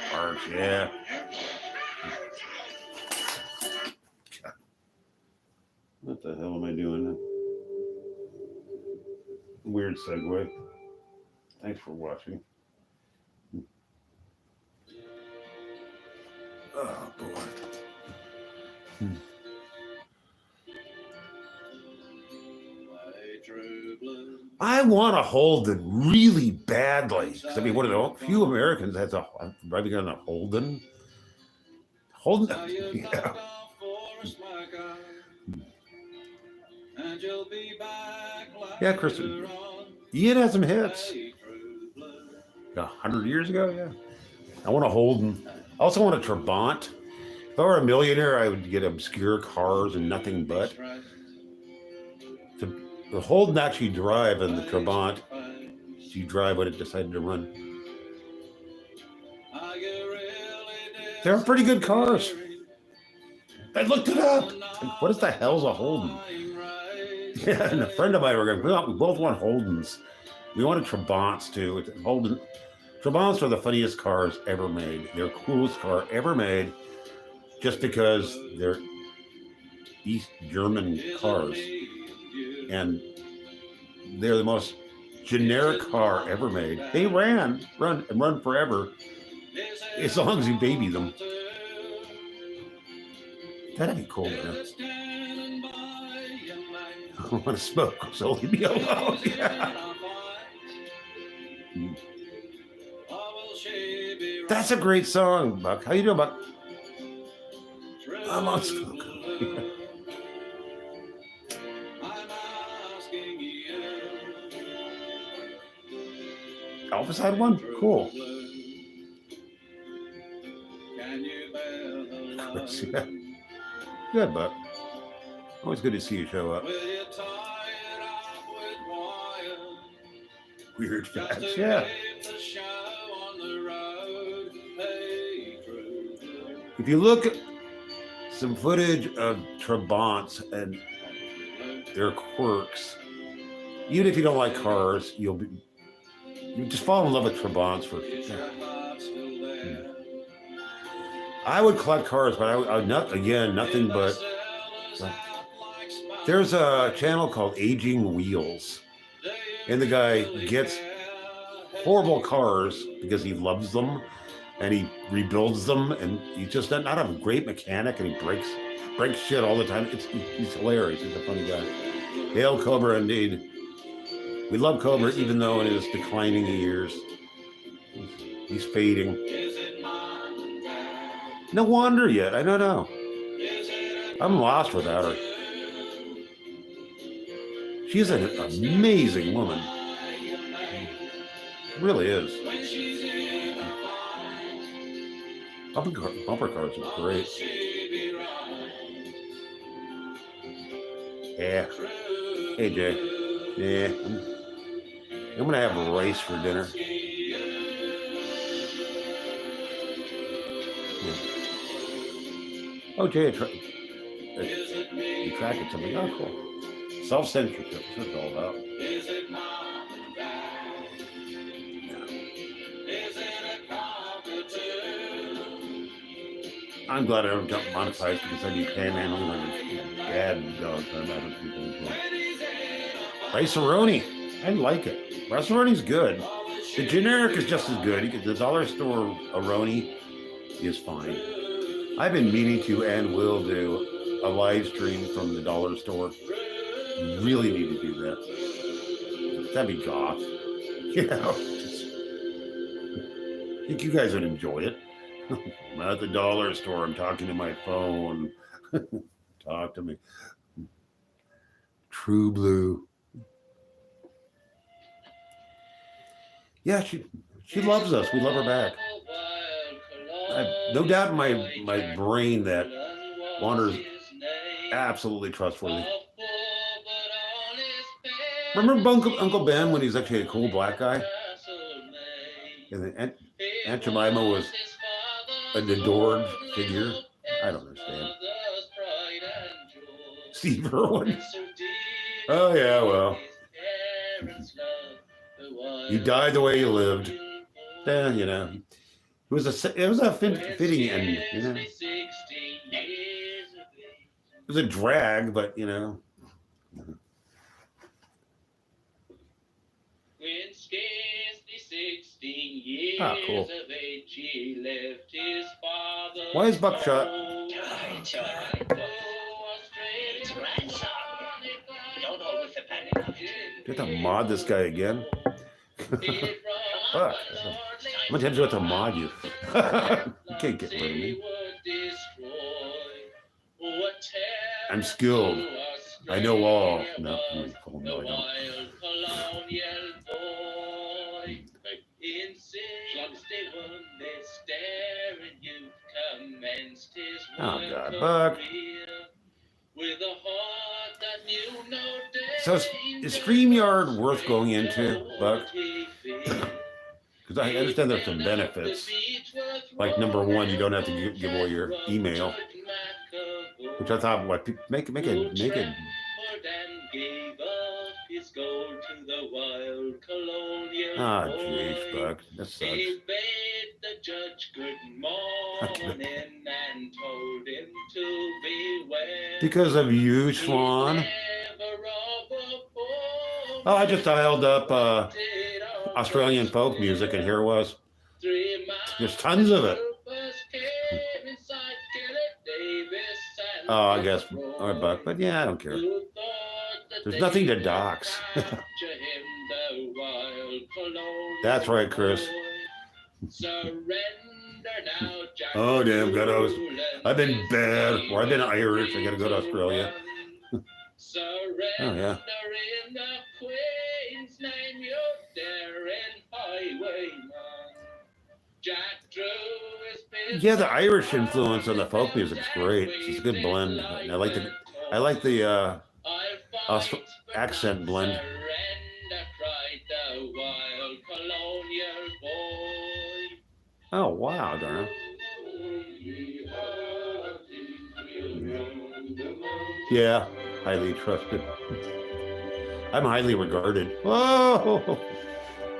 Sparks, yeah. What the hell am I doing? weird segue. Thanks for watching. Oh boy. I want to Holden really badly. 'Cause, I mean, one of the few Americans has a driving on a Holden. Holden, yeah. Yeah, Kristen. Ian has some hits. 100 years ago, yeah. I want a Holden. I also want a Trabant. If I were a millionaire, I would get obscure cars and nothing but. The Holden actually drive, and the Trabant, you drive when it decided to run. They're pretty good cars. I looked it up. What the hell's a Holden? Yeah, and a friend of mine were going, we both want Holdens. We wanted Trabants too. Holden. Trabants are the funniest cars ever made. They're the coolest car ever made just because they're East German cars. And they're the most generic car ever made. They run forever as long as you baby them. That'd be cool, man. I don't want to smoke, so leave me alone. Yeah. That's a great song, Buck. How you doing, Buck? I'm on smoke. Elvis had one? Cool. Yeah. Good, Buck. Always good to see you show up. Weird facts, yeah. If you look at some footage of Trabants and their quirks, even if you don't like cars, you just fall in love with Trabants for. I would collect cars, but I would not, again, nothing but. There's a channel called Aging Wheels, and the guy gets horrible cars because he loves them, and he rebuilds them, and he's just not a great mechanic, and he breaks shit all the time. He's hilarious. He's a funny guy. Hail Cobra, indeed. We love Cobra, even though in his declining years, he's fading. No wonder yet. I don't know. I'm lost without her. She's an amazing woman. Really is. Bumper cars are great. Yeah. Hey, Jay. Yeah. I'm going to have rice for dinner. Yeah. Oh, Jay, you track it to me. Oh, cool. Self-censorship. That's what it's all about. I'm glad I don't get monetized because I'd be panhandling like a bad dog. Rice-A-Roni. I like it. Rice-A-Roni's good. The generic is just as good. The dollar store Aroni is fine. I've been meaning to and will do a live stream from the dollar store. Really need to do that. That'd be goth. You know, I think you guys would enjoy it. I'm at the dollar store. I'm talking to my phone. Talk to me. True Blue. Yeah, she loves us. We love her back. I have no doubt in my brain that Wander's absolutely trustworthy. Remember Uncle Ben when he's actually a cool black guy? And then Aunt Jemima was an adored figure. I don't understand. Steve Irwin. Oh yeah, well. You died the way you lived. Then you know, it was a fitting end. You know, it was a drag, but you know. Ah, cool. of age, he left his father. Why is Buckshot? It's ransom. Don't overstep it. Do you have to mod this guy again? Fuck. How many times do I have to mod you? You can't get rid of me. I'm skilled. I know all. No, no, I don't. Oh, God, Buck. So is StreamYard worth going into, Buck? Because I understand there's some benefits. Like number one, you don't have to give away your email, which I thought, what, make it. Ah, jeez, Buck, that sucks. He bade the judge good morning and told him to beware. Because of you, Swan. Oh, I just dialed up Australian folk music, and here it was. There's tons of it. Oh, I guess, all right, Buck, but yeah, I don't care. There's nothing to dox. That's right, Chris. Oh, damn, I've been bad, or I've been Irish. I gotta go to Australia. Oh, yeah. Yeah, the Irish influence on the folk music is great. It's a good blend. And I like the accent blend. Oh, wow, darn. Yeah, highly trusted. I'm highly regarded. Oh,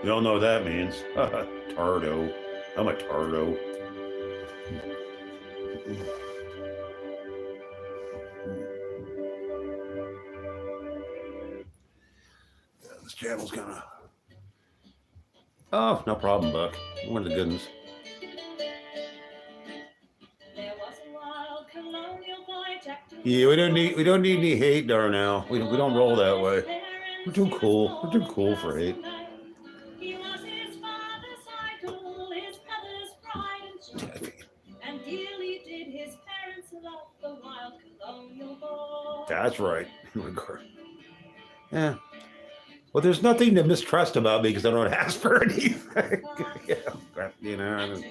you don't know what that means. Tardo. I'm a tardo. This channel's gonna. Oh, no problem, Buck. One of the good ones. Yeah, we don't need any hate, Darnell. We don't roll that way. We're too cool. We're too cool for hate. That's right. Yeah. Well, there's nothing to mistrust about me because I don't ask for anything. You know.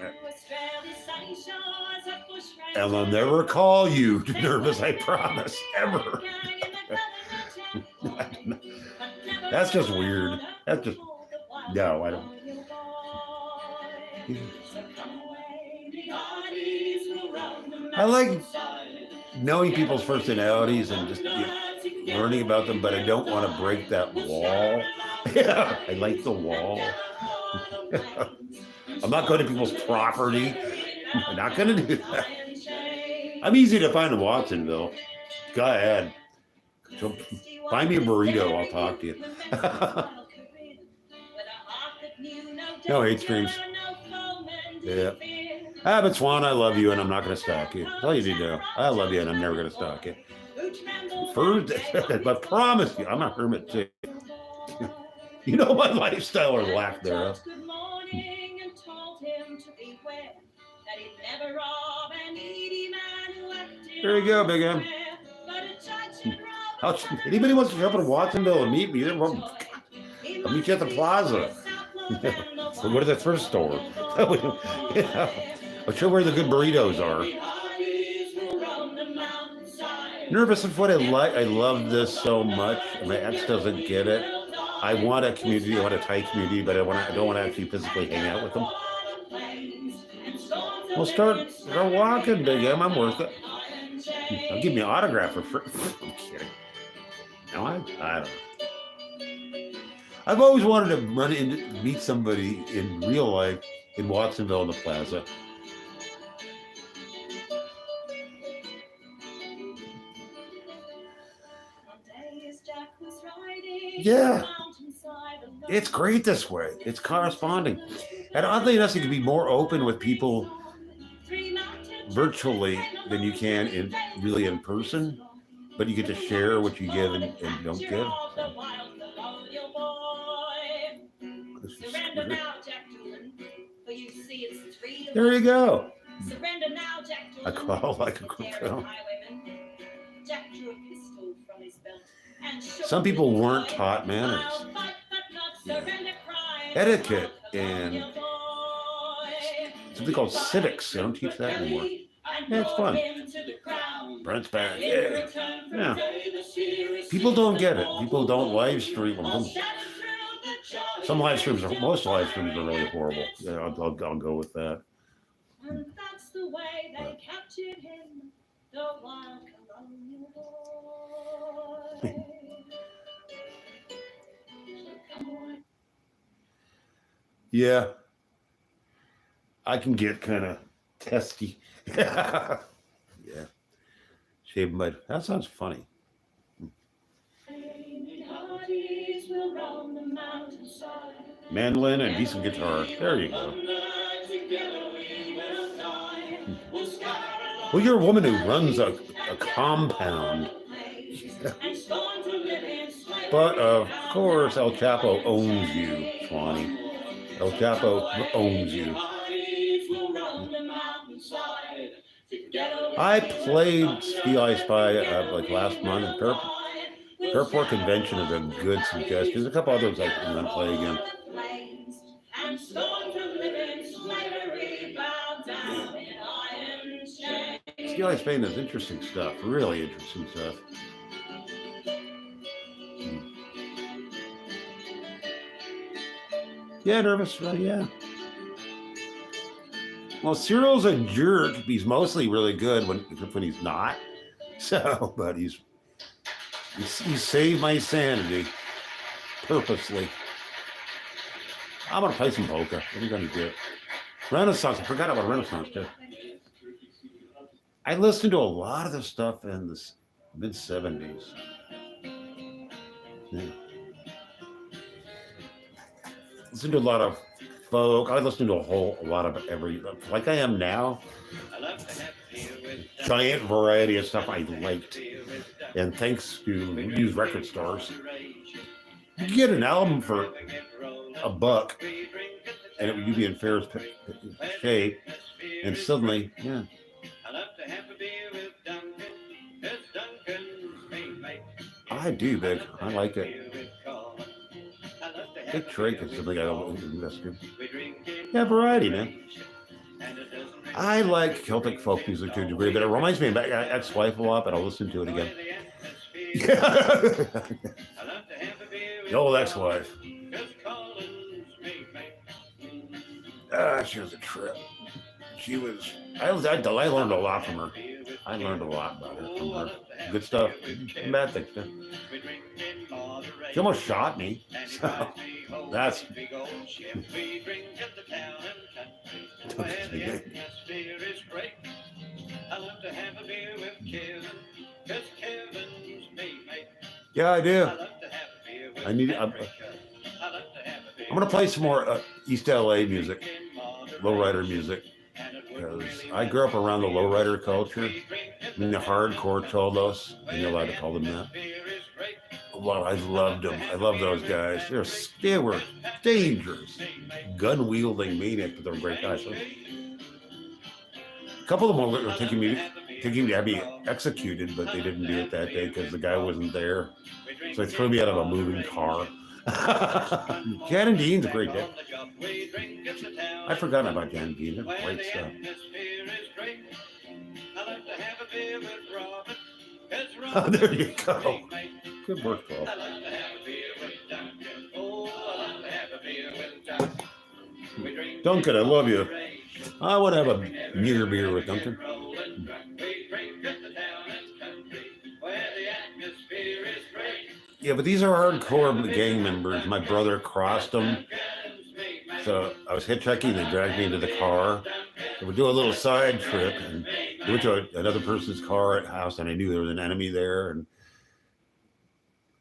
And I'll never call you nervous, I promise, ever. That's just weird. That's just, no, I don't. I like knowing people's personalities and just learning about them, but I don't want to break that wall. Yeah, I like the wall. I'm not going to people's property. I'm not going to do that. I'm easy to find in Watsonville. Go ahead. So find me a burrito. I'll talk to you. No hate streams. Yeah. But Swan, I love you, and I'm not going to stalk you. All you do. I love you, and I'm never going to stalk you. But promise you, I'm a hermit too. You know my lifestyle or lack thereof. There you go, Big M. Anybody wants to jump in Watsonville and meet me? I'll meet you at the plaza. We'll go to the thrift store. I'll show where the good burritos are. Nervous of what I like. I love this so much. My ex doesn't get it. I want a community. I want a tight community, but I don't want to actually physically hang out with them. We'll start walking, Big M. I'm worth it. I'll give me an autograph for free. I'm kidding. No, I don't know. I've always wanted to meet somebody in real life in Watsonville in the plaza. Yeah. It's great this way. It's corresponding. And oddly enough, you can be more open with people virtually than you can in person, but you get to share what you give and don't give. Surrender now, Jack Doolan, for you see it's 3 to There you go. Surrender now, Jack Doolan. I call like a quick film. Jack drew a pistol from his belt and Some people weren't taught manners, etiquette, and something called civics. They don't teach that anymore. Yeah, it's fun. Brent's back. Yeah. Yeah. People don't get it. People don't live stream them. Some live streams are, most live streams are really horrible. Yeah, I'll go with that. And that's the way they captured him, the wild colonial boy. Come on. Yeah. I can get kind of testy. Yeah. Shave my. That sounds funny. Mandolin and decent guitar. There you go. Well, you're a woman who runs a compound. But of course, El Chapo owns you, Swanee. El Chapo owns you. I played Ski I Spy like last month. Fairport Convention is a good suggestion. There's a couple others I'm going to play again. Ski I Spain is interesting stuff. Really interesting stuff. Yeah, nervous. Yeah. Well, Cyril's a jerk. He's mostly really good when he's not. So, but he saved my sanity purposely. I'm gonna play some polka. What are we gonna do? Renaissance. I forgot about Renaissance too. I listened to a lot of this stuff in the mid '70s. Yeah. Listened to a lot of folk. I listened to a lot of every, like I am now. Giant variety of stuff I liked. And thanks to used record stores, you could get an album for $1 and it would be in fair shape. And suddenly, yeah. I do, big. I like it. Big Drake is something I don't invest in. Yeah, variety, man. I like Celtic folk music to a degree, but it reminds me of my ex-wife a lot, but I'll listen to it again. The old ex-wife. She was a trip. She was, I learned a lot from her. I learned a lot about her from her. Good stuff. Bad things too. She almost shot me. So that's yeah, I do. I'm gonna play some more East LA music, lowrider music, because I grew up around the lowrider culture. I mean, the hardcore cholos, and you're allowed to call them that. Well, I loved them. I love those guys. They were dangerous, gun-wielding maniacs, but they were great guys. So, a couple of them were thinking to have me executed, but they didn't do it that day because the guy wasn't there. So they threw me out of a moving car. Jan and Dean's a great day. I'd forgotten about Jan and Dean. They're great stuff. Oh, there you go. Good work, Paul. Duncan, I love you. I want to have a beer with Duncan. Yeah, but these are hardcore gang members. My brother crossed them. So I was hitchhiking, they dragged me into the car. So we do a little side trip and we went to another person's car at house, and I knew there was an enemy there. And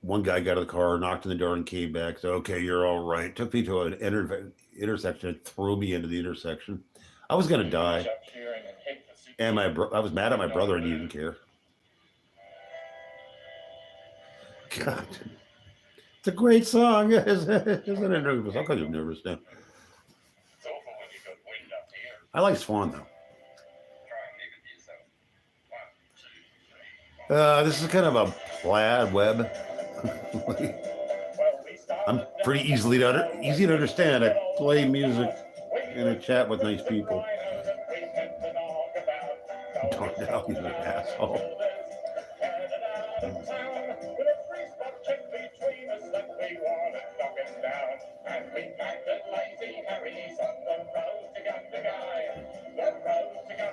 one guy got out of the car, knocked on the door, and came back. Said, "Okay, you're all right." Took me to an intersection, and threw me into the intersection. I was gonna die, and I was mad at my brother, and he didn't care. God, it's a great song, isn't it? Nervous? How come you're nervous now? I like Swan though. This is kind of a plaid web. I'm pretty easy to understand. I play music and I chat with nice people. Don't know, he's an asshole.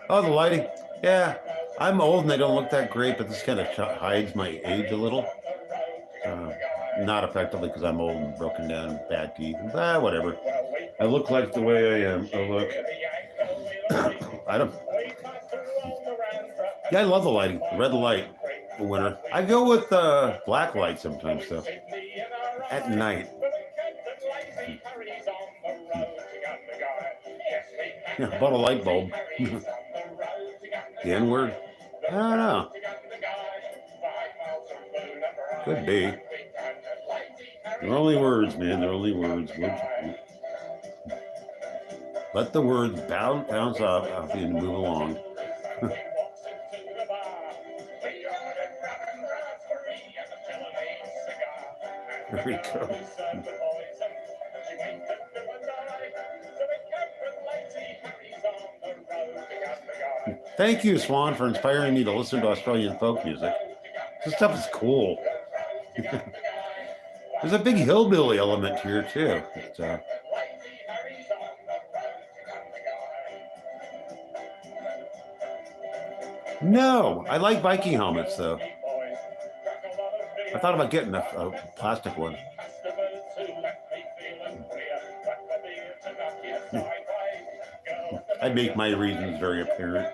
Oh, the lighting. Yeah, I'm old and I don't look that great, but this kind of hides my age a little. Not effectively because I'm old and broken down, bad teeth. Whatever. I look like the way I am. I look. I don't. Yeah, I love the lighting. The red light, the winter. I go with black light sometimes, though. At night. Yeah, about a light bulb. The N-word? I don't know. Could be. They're only words, man. They're only words. Let the words bounce off you and move along. There we go. Thank you, Swan, for inspiring me to listen to Australian folk music. This stuff is cool. There's a big hillbilly element here, too. No, I like Viking helmets, though. I thought about getting a plastic one. I make my reasons very apparent.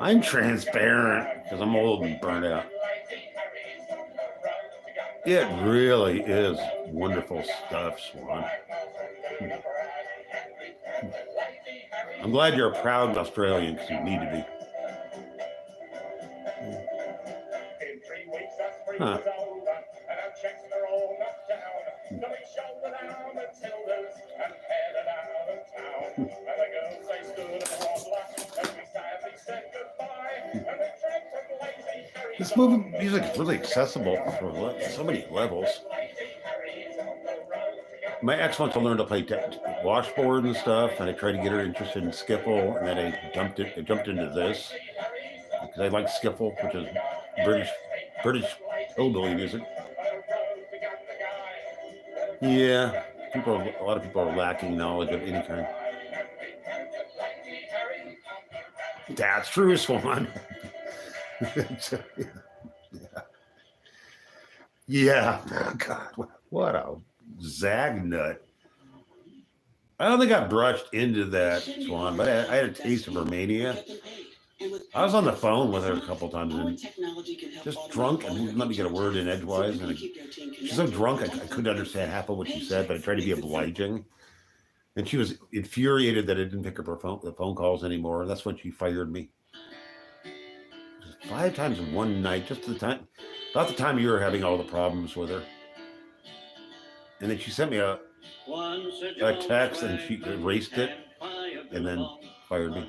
I'm transparent because I'm old and burnt out. It really is wonderful stuff, Swan. I'm glad you're a proud Australian because you need to be. Huh. This music is really accessible for so many levels. My ex wants to learn to play washboard and stuff, and I tried to get her interested in skiffle, and then I jumped into this because I like skiffle, which is British hillbilly music. Yeah, a lot of people are lacking knowledge of any kind. That's true, Swan. Yeah. Oh, God, what a zag nut. I don't think I brushed into that, Swan, but I had a taste of Romania. I was on the phone with her a couple times and just drunk and wouldn't let me get a word in edgewise. And she's so drunk I couldn't understand half of what she said, but I tried to be obliging. And she was infuriated that I didn't pick up the phone calls anymore. That's when she fired me. 5 times in one night, just about the time you were having all the problems with her. And then she sent me a text and she erased it and then fired me.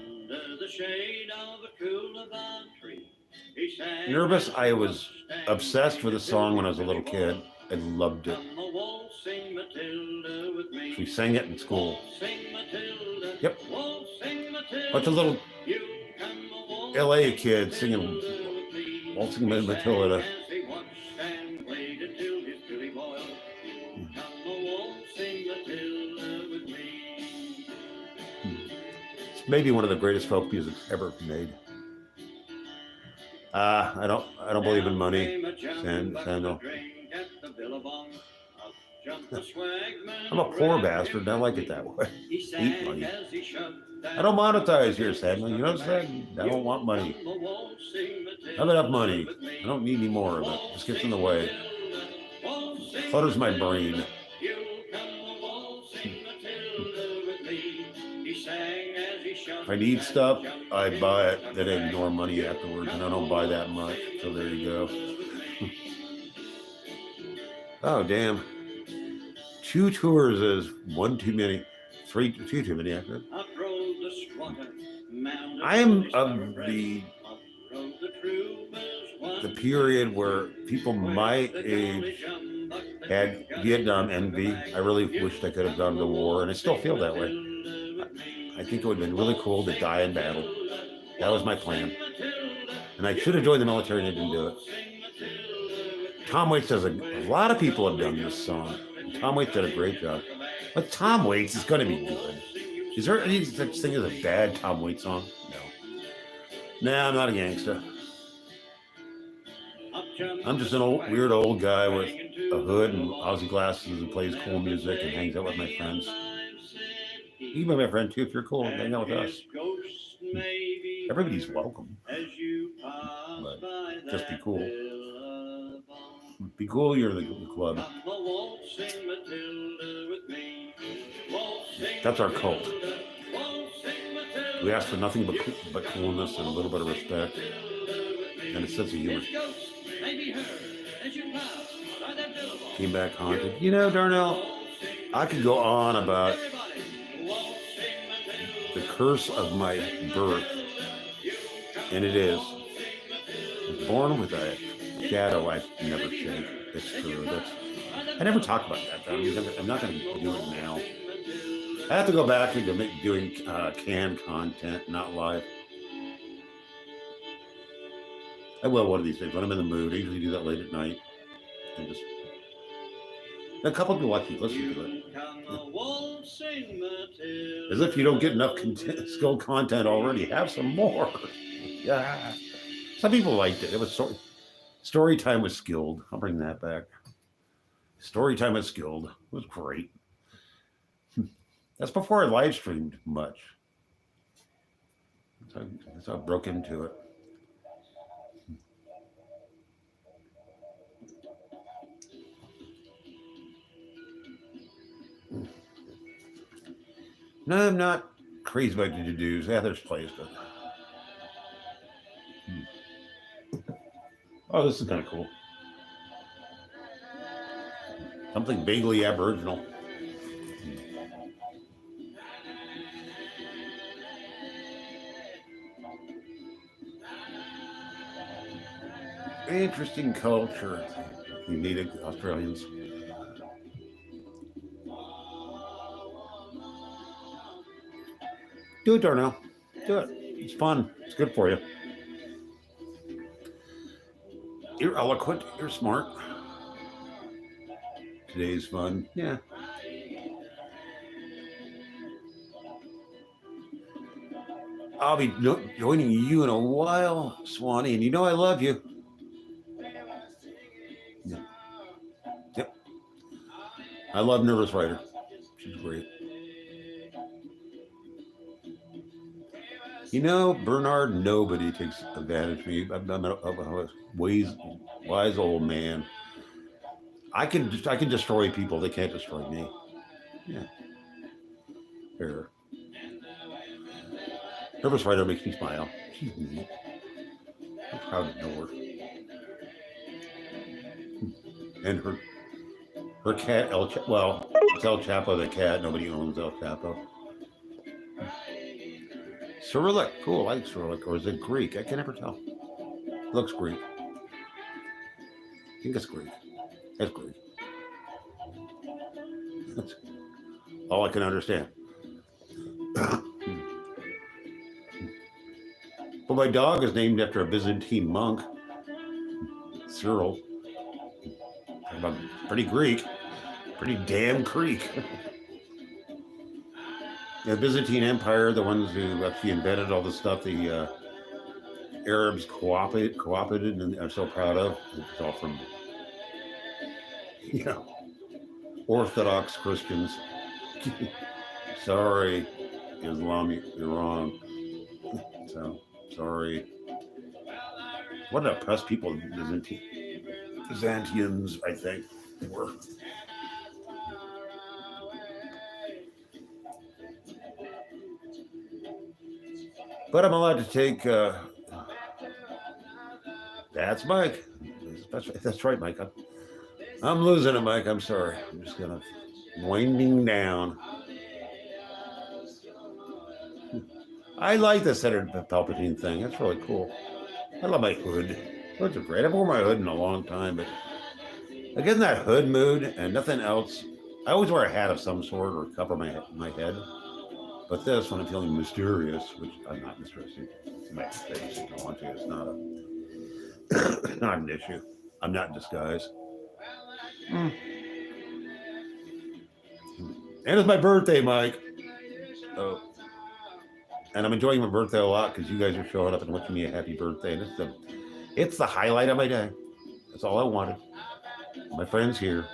Nervous, I was obsessed with the song when I was a little kid. I loved it. We sang it in school. Yep. Bunch of little LA kids singing Waltzing Matilda. It's maybe one of the greatest folk music ever made. I don't believe in money, Sandal. I'm a poor bastard, and I like it that way. Eat money. I don't monetize here, sadly. You know what I'm saying? I don't want money. I have enough money. I don't need any more of it. It just gets in the way. Clutters my brain. If I need stuff, I buy it. Then I ignore money afterwards, and I don't buy that much. So there you go. Oh, damn. 2 tours is one too many. 2 too many, actually. I am of the period where people my age had Vietnam envy. I really wished I could have gone to war, and I still feel that way. I think it would have been really cool to die in battle. That was my plan. And I should have joined the military, and I didn't do it. Tom Waits does a lot of people have done this song. Tom Waits did a great job. But Tom Waits is going to be good. Is there any such thing as a bad Tom Waits song? No. Nah, I'm not a gangster. I'm just an old, weird old guy with a hood and Aussie glasses and plays cool music and hangs out with my friends. You can be my friend too if you're cool. Hang out with us. Everybody's welcome. But just be cool. Be cool, you're the club. That's our cult. We ask for nothing but coolness and a little bit of respect and a sense of humor. Came back haunted. You know, Darnell, I could go on about the curse of my birth, and it is. I was born with a shadow I never shake. It's true. I never talk about that. I'm not going to do it now. I have to go back into doing canned content, not live. I will one of these days when I'm in the mood. I usually do that late at night. And just a couple people actually listen to it. As if you don't get enough skilled content already. Have some more. Yeah. Some people liked it. It was story time with Skilled. I'll bring that back. Story time with Skilled. It was great. That's before I live streamed much. That's how I broke into it. No, I'm not crazy about the to-dos. Yeah, there's plays, but... Oh, this is kind of cool. Something vaguely Aboriginal. Interesting culture. You needed Australians. Do it, Darnell. Do it. It's fun. It's good for you. You're eloquent. You're smart. Today's fun. Yeah. I'll be joining you in a while, Swanee, and you know I love you. Yeah. Yep. I love Nervous Rider. She's great. You know, Bernard, nobody takes advantage of me. I'm a wise old man. I can destroy people. They can't destroy me. Yeah. Fair. Nervous Rider makes me smile. She's neat. I'm proud to know her. And her cat, well, it's El Chapo the cat. Nobody owns El Chapo. Cyrillic, cool. I like Cyrillic, or is it Greek? I can never tell. Looks Greek. I think it's Greek. That's Greek. That's all I can understand. Well, my dog is named after a Byzantine monk, Cyril. Pretty Greek. Pretty damn Greek. The Byzantine Empire, the ones who actually invented all the stuff the Arabs cooperated and are so proud of. It's all from, you know, Orthodox Christians. Sorry, Islam, you're wrong. So, sorry. What an oppressed people the Byzantians, I think, were. But I'm allowed to take, that's Mike. That's right, Mike. I'm losing it, Mike. I'm sorry. I'm just gonna winding down. I like the Senator Palpatine thing. That's really cool. I love my hood. Hoods are great. I haven't worn my hood in a long time, but I get in that hood mood and nothing else. I always wear a hat of some sort or cover my head. But this, when I'm feeling mysterious, which I'm not mysterious, my face, if I want to, it's not not an issue. I'm not in disguise. And it's my birthday, Mike. Oh. And I'm enjoying my birthday a lot because you guys are showing up and wishing me a happy birthday. And it's the highlight of my day. That's all I wanted. My friends here.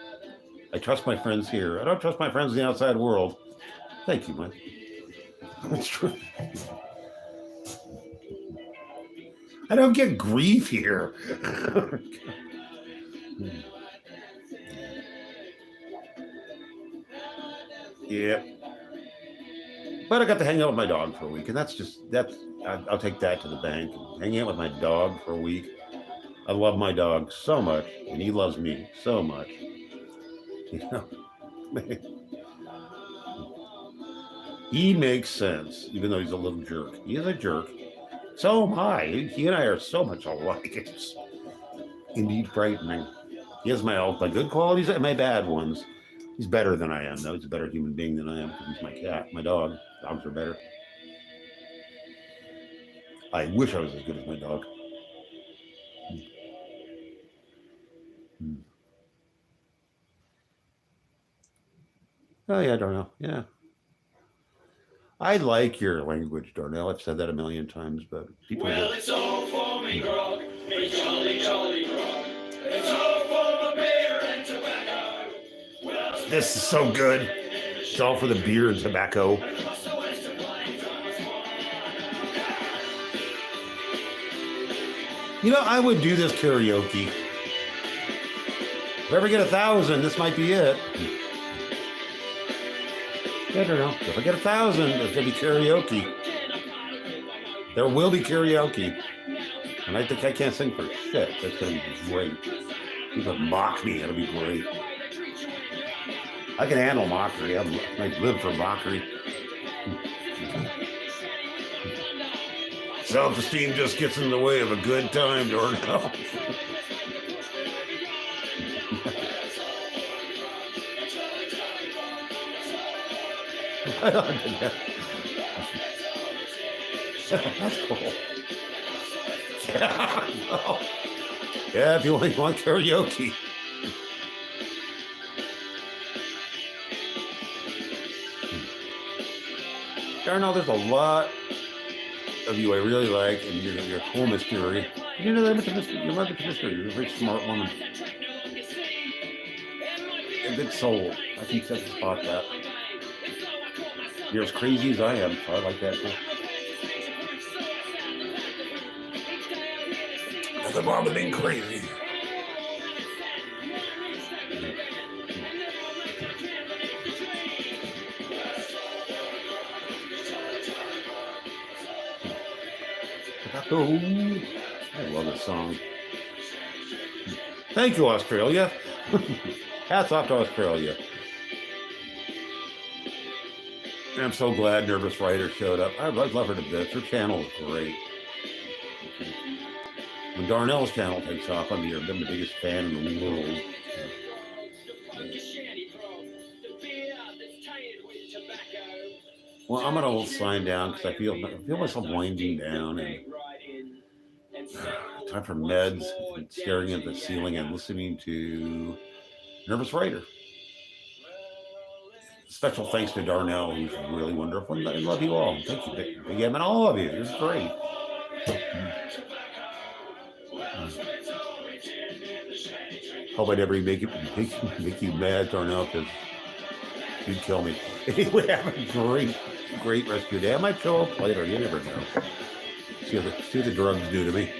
I trust my friends here. I don't trust my friends in the outside world. Thank you, Mike. That's true. I don't get grief here. Yeah. But I got to hang out with my dog for a week, and I'll take that to the bank. Hanging out with my dog for a week. I love my dog so much, and he loves me so much. You know, he makes sense, even though he's a little jerk. He is a jerk. So am I. He and I are so much alike. It's indeed frightening. He has my good qualities and my bad ones. He's better than I am, though. He's a better human being than I am because he's my cat, my dog. Dogs are better. I wish I was as good as my dog. Oh, yeah, Darnell. Yeah. I like your language, Darnell. I've said that a million times, but people. Well, it's all for me, grog. Me jolly, jolly grog. It's all for the beer and tobacco. Well, this is so good. It's all for the beer and tobacco. You know, I would do this karaoke. If I ever get 1,000, this might be it. I don't know. If I get 1,000, there's gonna be karaoke. There will be karaoke. And I think I can't sing for shit. That's gonna be great. People mock me, it'll be great. I can handle mockery. I live for mockery. Self-esteem just gets in the way of a good time, Darnell. That's cool. Yeah, if you want karaoke. Darnell, there's a lot of you I really like, and you're a cool mystery. You know that you're not a mystery. You're a very smart woman. A good soul. I think that's the spot that. You're as crazy as I am, so I like that too. Nothing wrong with being crazy. I love this song. Thank you, Australia. Hats off to Australia. And I'm so glad Nervous Writer showed up. I love her to bits. Her channel is great. When Darnell's channel takes off, I'm the biggest fan in the world. Well, I'm gonna sign down because I feel myself winding down, and time for meds and staring at the ceiling and listening to Nervous Writer. Special thanks to Darnell, who's really wonderful. I love you all. Thank you, Big M, and all of you. You're great. Hope I never make you mad, Darnell, because you'd kill me. Anyway, have a great rest of your day. I might show up later. You never know. See what the drugs do to me.